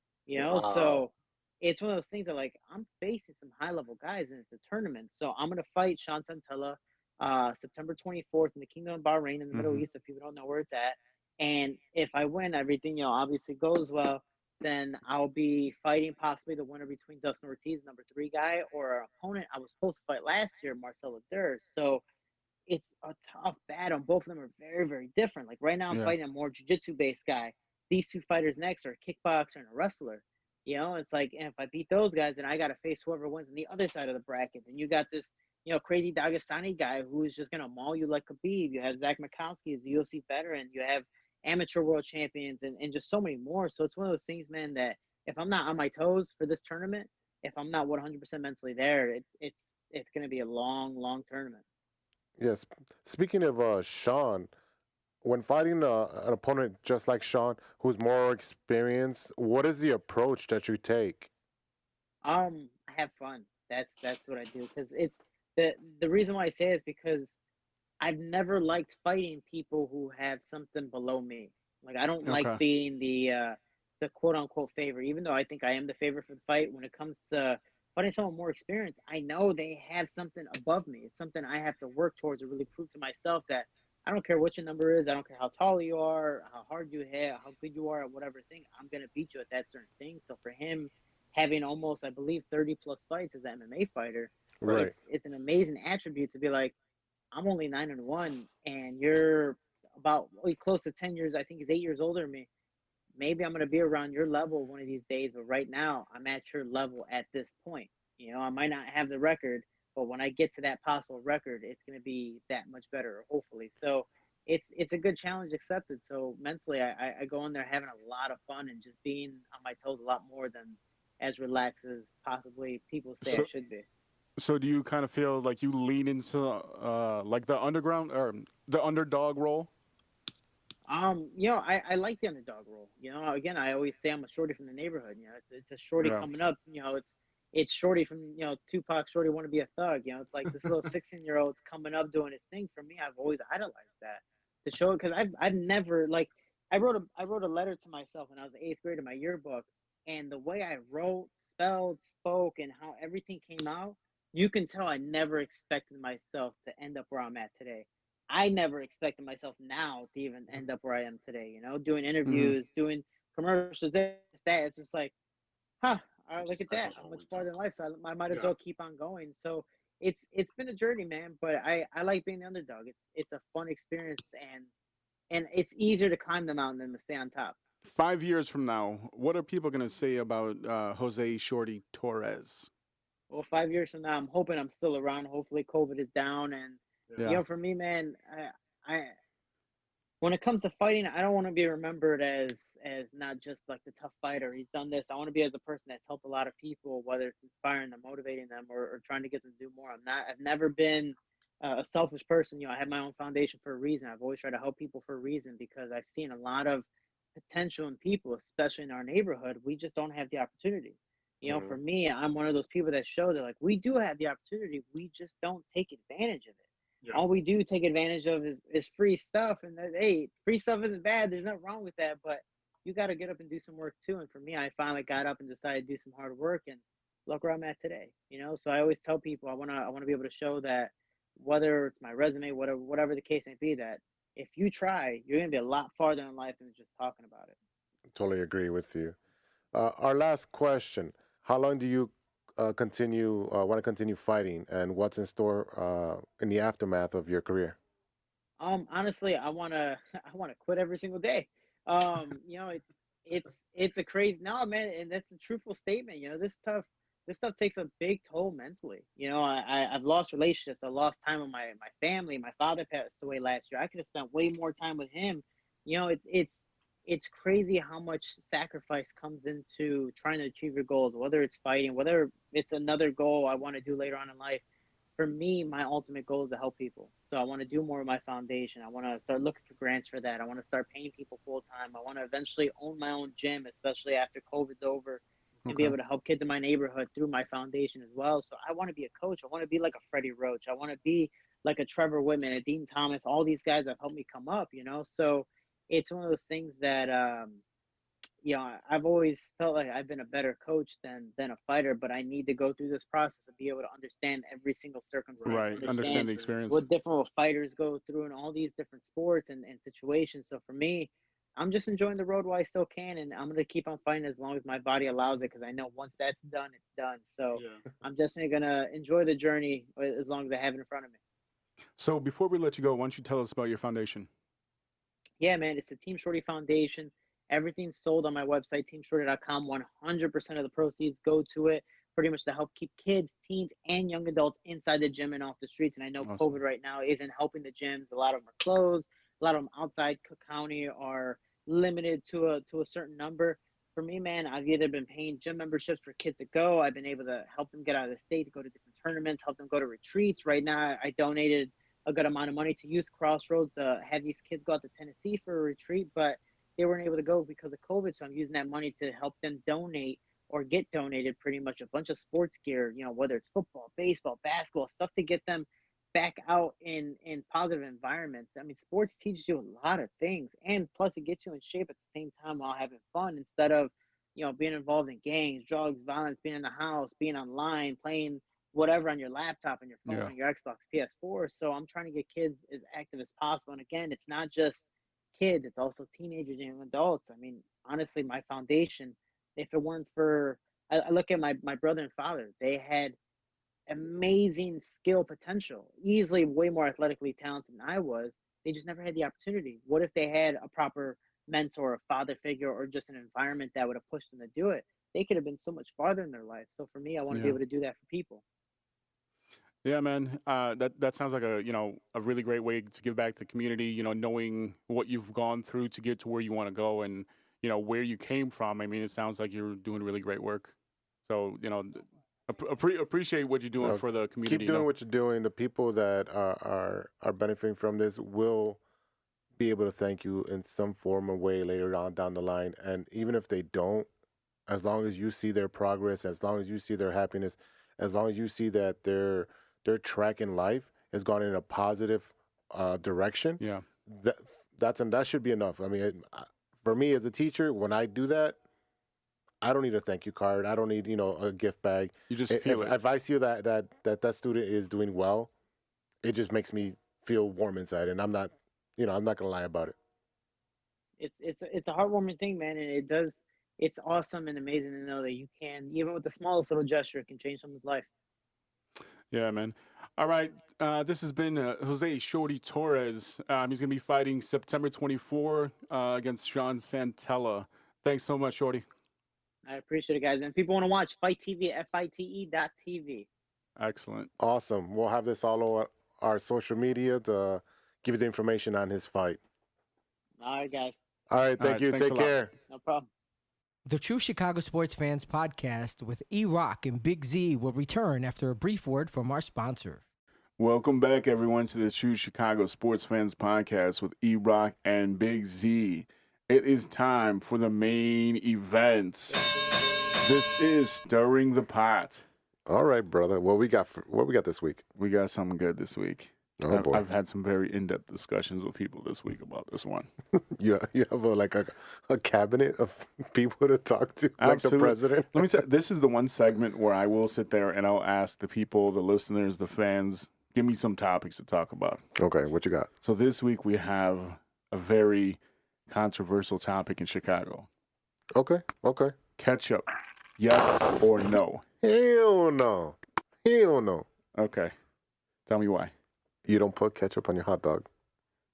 So it's one of those things that like I'm facing some high level guys and it's a tournament. So I'm gonna fight Sean Santella September 24th in the Kingdom of Bahrain in the Middle East if people don't know where it's at. And if I win, everything obviously goes well, then I'll be fighting possibly the winner between Dustin Ortiz, number 3 guy, or an opponent I was supposed to fight last year, Marcelo Durs. So it's a tough battle. Both of them are very, very different. Like right now, I'm Yeah. fighting a more jiu-jitsu based guy. These 2 fighters next are a kickboxer and a wrestler. It's like, and if I beat those guys, then I got to face whoever wins on the other side of the bracket. And you got this, crazy Dagestani guy who is just going to maul you like Khabib. You have Zach Mikowski as a UFC veteran. You have amateur world champions and just so many more. So it's one of those things, man, that if I'm not on my toes for this tournament, if I'm not 100% mentally there, it's going to be a long, long tournament. Yes. Speaking of Sean, when fighting an opponent just like Sean, who's more experienced, what is the approach that you take? I have fun. That's what I do because it's the reason why I say is because I've never liked fighting people who have something below me. Like I don't like Okay. being the quote unquote favorite, even though I think I am the favorite for the fight. When it comes to fighting someone more experienced, I know they have something above me. It's something I have to work towards to really prove to myself that I don't care what your number is. I don't care how tall you are, how hard you hit, how good you are at whatever thing. I'm gonna beat you at that certain thing. So for him, having almost, I believe, 30 plus fights as an MMA fighter, Right. it's an amazing attribute to be like, I'm only 9-1, and you're about close to 10 years. I think he's 8 years older than me. Maybe I'm gonna be around your level one of these days, but right now I'm at your level at this point. I might not have the record, but when I get to that possible record, it's gonna be that much better, hopefully. So it's a good challenge accepted. So mentally, I go in there having a lot of fun and just being on my toes a lot more than as relaxed as possibly people say I So, should be. so do you kind of feel like you lean into like the underground or the underdog role? I like the underdog role. Again, I always say I'm a shorty from the neighborhood. It's a shorty Yeah. coming up. It's shorty from Tupac. Shorty want to be a thug. It's like this little 16-year-old's coming up doing his thing. For me, I've always idolized that to show because I've never like I wrote a letter to myself when I was in 8th grade in my yearbook, and the way I wrote, spelled, spoke, and how everything came out, you can tell I never expected myself to end up where I'm at today. I never expected myself now to even end up where I am today, doing Hmm. interviews, doing commercials, this, that. It's just like, huh, look at that. I'm much farther in life. So I might as well keep on going. So it's been a journey, man. But I like being the underdog. It's a fun experience and it's easier to climb the mountain than to stay on top. 5 years from now, what are people going to say about Jose Shorty Torres? Well, 5 years from now, I'm hoping I'm still around. Hopefully, COVID is down, and Yeah. for me, man, I when it comes to fighting, I don't want to be remembered as not just like the tough fighter. He's done this. I want to be as a person that's helped a lot of people, whether it's inspiring them, motivating them, or trying to get them to do more. I've never been a selfish person. I have my own foundation for a reason. I've always tried to help people for a reason because I've seen a lot of potential in people, especially in our neighborhood. We just don't have the opportunity. For Mhm. me, I'm one of those people that show that like we do have the opportunity. We just don't take advantage of it. Yeah. All we do take advantage of is free stuff. And hey, free stuff isn't bad. There's nothing wrong with that. But you got to get up and do some work too. And for me, I finally got up and decided to do some hard work. And look where I'm at today. So I always tell people I wanna be able to show that whether it's my resume, whatever the case may be, that if you try, you're gonna be a lot farther in life than just talking about it. Totally agree with you. Our last question: how long do you want to continue fighting, and what's in store in the aftermath of your career? Honestly, I wanna I wanna quit every single day. It's a crazy no man, and that's a truthful statement. This stuff takes a big toll mentally. I've lost relationships, I lost time with my family. My father passed away last year. I could have spent way more time with him. It's crazy how much sacrifice comes into trying to achieve your goals, whether it's fighting, whether it's another goal I want to do later on in life. For me, my ultimate goal is to help people. So I want to do more of my foundation. I want to start looking for grants for that. I want to start paying people full time. I want to eventually own my own gym, especially after COVID's over, and be Okay. able to help kids in my neighborhood through my foundation as well. So I want to be a coach. I want to be like a Freddie Roach. I want to be like a Trevor Whitman, a Dean Thomas, all these guys that helped me come up. So it's one of those things that I've always felt like I've been a better coach than a fighter, but I need to go through this process and be able to understand every single circumstance, Right. Understand understand the experience. what different fighters go through in all these different sports and situations. So for me, I'm just enjoying the road while I still can, and I'm gonna keep on fighting as long as my body allows it, because I know once that's done, it's done. So Yeah. I'm just gonna enjoy the journey as long as I have it in front of me. So before we let you go, why don't you tell us about your foundation? Yeah, man, it's the Team Shorty Foundation. Everything's sold on my website, teamshorty.com. 100% of the proceeds go to it, pretty much to help keep kids, teens, and young adults inside the gym and off the streets. And I know COVID Awesome. right now isn't helping the gyms. A lot of them are closed. A lot of them outside Cook County are limited to a certain number. For me, man, I've either been paying gym memberships for kids to go. I've been able to help them get out of the state to go to different tournaments, help them go to retreats. Right now, I donated a good amount of money to Youth Crossroads to have these kids go out to Tennessee for a retreat, but they weren't able to go because of COVID. So I'm using that money to help them donate or get donated pretty much a bunch of sports gear, whether it's football, baseball, basketball, stuff to get them back out in positive environments. I mean, sports teaches you a lot of things, and plus it gets you in shape at the same time while having fun instead of being involved in gangs, drugs, violence, being in the house, being online, playing whatever on your laptop and your phone Yeah. and your Xbox, PS4. So I'm trying to get kids as active as possible. And again, it's not just kids, it's also teenagers and adults. I mean, honestly, my foundation, if it weren't for, I look at my brother and father, they had amazing skill potential, easily way more athletically talented than I was. They just never had the opportunity. What if they had a proper mentor, a father figure, or just an environment that would have pushed them to do it? They could have been so much farther in their life. So for me, I want to be Yeah. able to do that for people. Yeah, man. That sounds like a really great way to give back to the community. Knowing what you've gone through to get to where you want to go, and where you came from. I mean, it sounds like you're doing really great work. So appreciate what you're doing No, for the keep community. doing what you're doing. The people that are benefiting from this will be able to thank you in some form or way later on down the line. And even if they don't, as long as you see their progress, as long as you see their happiness, as long as you see that their track in life has gone in a positive direction, Yeah. that that should be enough. I mean, for me as a teacher, when I do that, I don't need a thank you card. I don't need a gift bag. You just feel it. If I see that student is doing well, it just makes me feel warm inside, and I'm not gonna lie about it. It's a heartwarming thing, man, and it's awesome and amazing to know that you can, even with the smallest little gesture, it can change someone's life. Yeah, man. All right. This has been Jose Shorty Torres. He's going to be fighting September 24 against Sean Santella. Thanks so much, Shorty. I appreciate it, guys. And if people want to watch Fight TV at FITE.tv. Excellent. Awesome. We'll have this all over our social media to give you the information on his fight. All right, guys. All right. Thank right, you. thanks a Take lot. care. No problem. The True Chicago Sports Fans podcast with E-Rock and Big Z will return after a brief word from our sponsor. Welcome back, everyone, to the True Chicago Sports Fans podcast with E-Rock and Big Z. It is time for the main event. This is Stirring the Pot. All right, brother. What we got this week? We got something good this week. Oh, boy. I've had some very in-depth discussions with people this week about this one. You have a cabinet of people to talk to, like Absolutely. the president. Let me say, this is the one segment where I will sit there and I'll ask the people, the listeners, the fans, give me some topics to talk about. Okay, what you got? So this week we have a very controversial topic in Chicago. Okay. Ketchup, yes or no? Hell no. Okay. Tell me why. You don't put ketchup on your hot dog?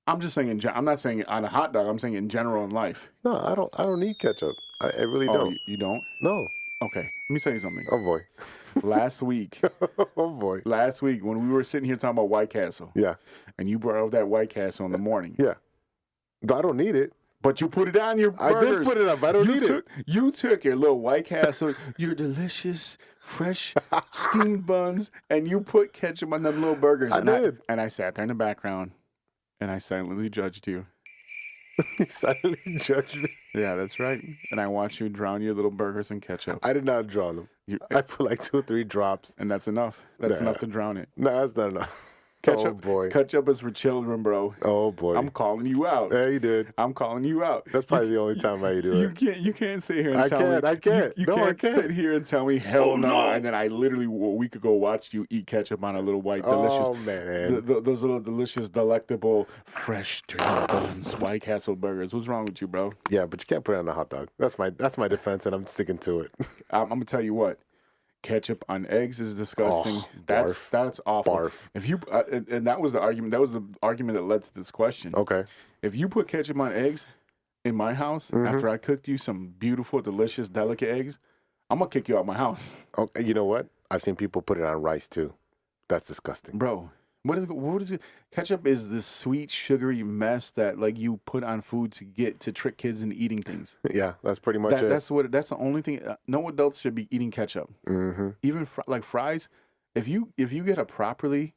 I'm just saying, I'm not saying on a hot dog. I'm saying in general in life. No, I don't need ketchup. I really Oh, don't. you don't? No. Okay. Let me tell you something. Oh boy. Last week, Oh boy. when we were sitting here talking about White Castle, Yeah. and you brought up that White Castle in the morning, Yeah. I don't need it. but you put it on your I burgers. did put it up. I don't need it. You took your little White Castle, your delicious, fresh, steamed buns, and you put ketchup on them little burgers. I and did. And I sat there in the background, and I silently judged you. You silently judged me. Yeah, that's right. And I watched you drown your little burgers in ketchup. I did not draw them. You, I put like 2 or 3 drops. and that's enough. That's Nah. enough to drown it. No, that's not enough. Ketchup, Oh boy. Ketchup is for children, bro. Oh boy. I'm calling you out. Yeah, you did. I'm calling you out. That's probably the only time I do it. You can't sit here and I tell can't, me. I can't. You No, I can't can't. sit here and tell me hell Oh, no. no. And then I literally a week ago watched you eat ketchup on a little white delicious. Oh man. Those little delicious, delectable, fresh turkey buns, White Castle burgers. What's wrong with you, bro? Yeah, but you can't put it on a hot dog. That's my defense, and I'm sticking to it. I'm gonna tell you what. Ketchup on eggs is disgusting. Oh, that's barf. that's awful. Barf. If you and that was the argument. That was the argument that led to this question. Okay. If you put ketchup on eggs in my house after I cooked you some beautiful, delicious, delicate eggs, I'm gonna kick you out my house, Okay. You know what? I've seen people put it on rice too. That's disgusting. bro. What is it? Ketchup is this sweet, sugary mess that like you put on food to trick kids into eating things. Yeah, that's pretty much it. That's the only thing. No adults should be eating ketchup. Mm-hmm. Even like fries. If you get a properly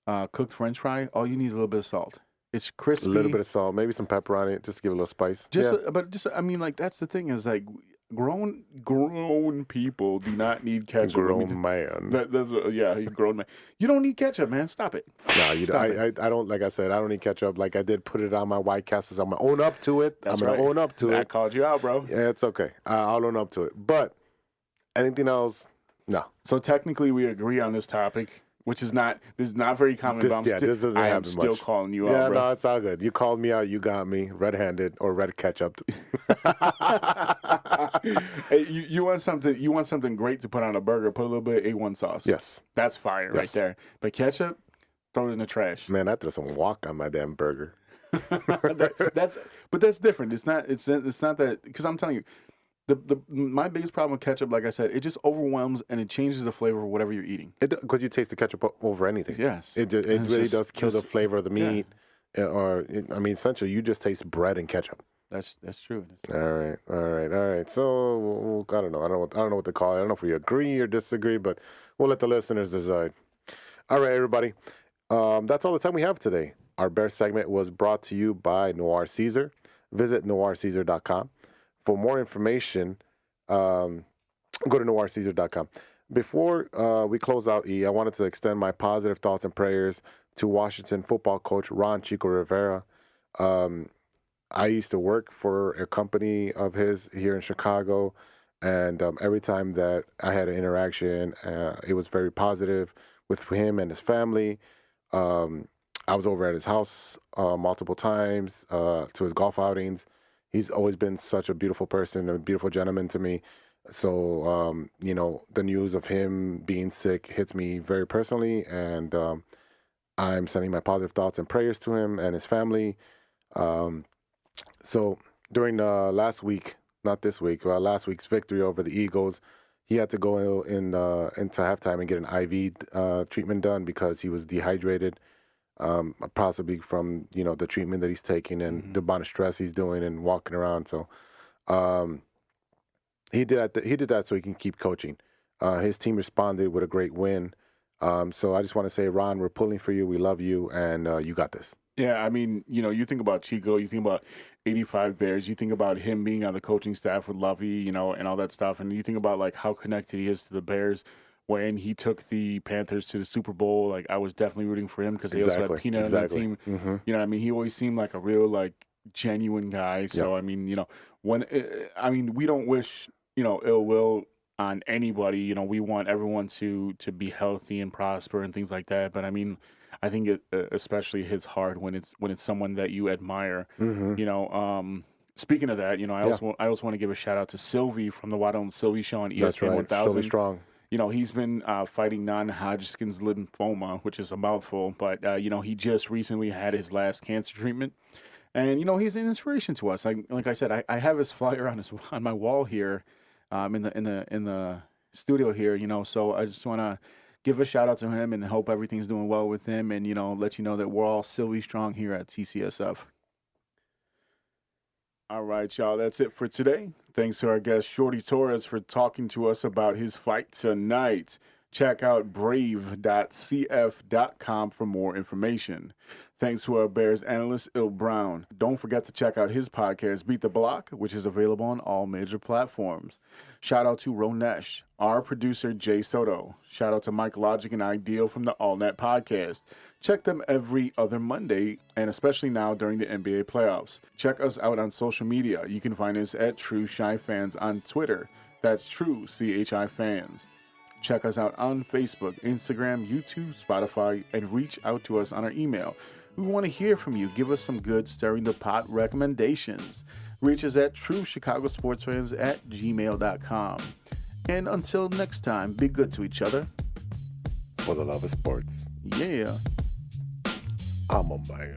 cooked French fry, all you need is a little bit of salt. It's crispy. A little bit of salt, maybe some pepper on it, just to give it a little spice. I mean, like that's the thing is like grown people do not need ketchup. Grown man. He's grown man. You don't need ketchup, man. Stop it. No, you Stop don't. I don't. Like I said, I don't need ketchup. Like I did put it on my White Castles. I'm gonna own up to it. That's I'm gonna right. own up to I it. called you out, bro. Yeah, it's okay. I'll own up to it. But anything else? No. So technically, we agree on this topic, which is not very common. This- but I'm yeah, still, this doesn't I am happen still much. calling you Yeah, out, bro. no, it's all good. You called me out. You got me red-handed or red ketchup. Hey, you want something? You want something great to put on a burger? Put a little bit of A1 sauce. Yes. That's fire right Yes. there. But ketchup, throw it in the trash. Man, I threw some wok on my damn burger. But that's different. It's not that because I'm telling you, my biggest problem with ketchup, like I said, it just overwhelms and it changes the flavor of whatever you're eating. Because you taste the ketchup over anything. Yes, It And it's really just- does kill the just- flavor of the yeah. meat. Essentially, you just taste bread and ketchup. That's true. All right. So I don't know. I don't know what to call it. I don't know if we agree or disagree, but we'll let the listeners decide. All right, everybody. That's all the time we have today. Our Bear segment was brought to you by Noir Caesar. Visit noircaesar.com. For more information, go to noircaesar.com. Before we close out, I wanted to extend my positive thoughts and prayers to Washington football coach Ron Chico Rivera. I used to work for a company of his here in Chicago, and every time that I had an interaction, it was very positive with him and his family. I was over at his house multiple times to his golf outings. He's always been such a beautiful person, a beautiful gentleman to me. So, the news of him being sick hits me very personally, and I'm sending my positive thoughts and prayers to him and his family. So during last week, not this week. Last week's victory over the Eagles. He had to go into halftime and get an IV treatment done because he was dehydrated, possibly from the treatment that he's taking and the amount of stress he's doing and walking around. So he did that so he can keep coaching. His team responded with a great win. So I just want to say, Ron, we're pulling for you. We love you, and you got this. Yeah, I mean, you think about Chico, you think about 85 Bears, you think about him being on the coaching staff with Lovey, and all that stuff, and you think about like how connected he is to the Bears. When he took the Panthers to the Super Bowl, like I was definitely rooting for him because they also had Peanut on that team. Mm-hmm. You know what I mean? He always seemed like a real like genuine guy. So I mean, we don't wish ill will on anybody. We want everyone to be healthy and prosper and things like that. But I mean, I think it especially hits hard when it's someone that you admire. Mm-hmm. Speaking of that, I also want to give a shout out to Sylvie from the Waddle and Sylvie show on ESPN That's right. 1000. Sylvie Strong. He's been fighting non-Hodgkin's lymphoma, which is a mouthful, but he just recently had his last cancer treatment, and he's an inspiration to us. Like I said, I have his flyer on my wall here, in the studio here. So I just want to give a shout out to him and hope everything's doing well with him, and let you know that we're all Sylvie Strong here at TCSF. All right, y'all, that's it for today. Thanks to our guest, Shorty Torres, for talking to us about his fight tonight. Check out brave.cf.com for more information. Thanks to our Bears analyst, Il Brown. Don't forget to check out his podcast, Beat the Block, which is available on all major platforms. Shout out to Ronesh, our producer, Jay Soto. Shout out to Mike Logic and Ideal from the AllNet podcast. Check them every other Monday, and especially now during the NBA playoffs. Check us out on social media. You can find us at True Shy Fans on Twitter. That's True CHI Fans. Check us out on Facebook, Instagram, YouTube, Spotify, and reach out to us on our email. We want to hear from you. Give us some good stirring the pot recommendations. Reach us at truechicagosportsfans@gmail.com. And until next time, be good to each other. For the love of sports. Yeah. I'm a man.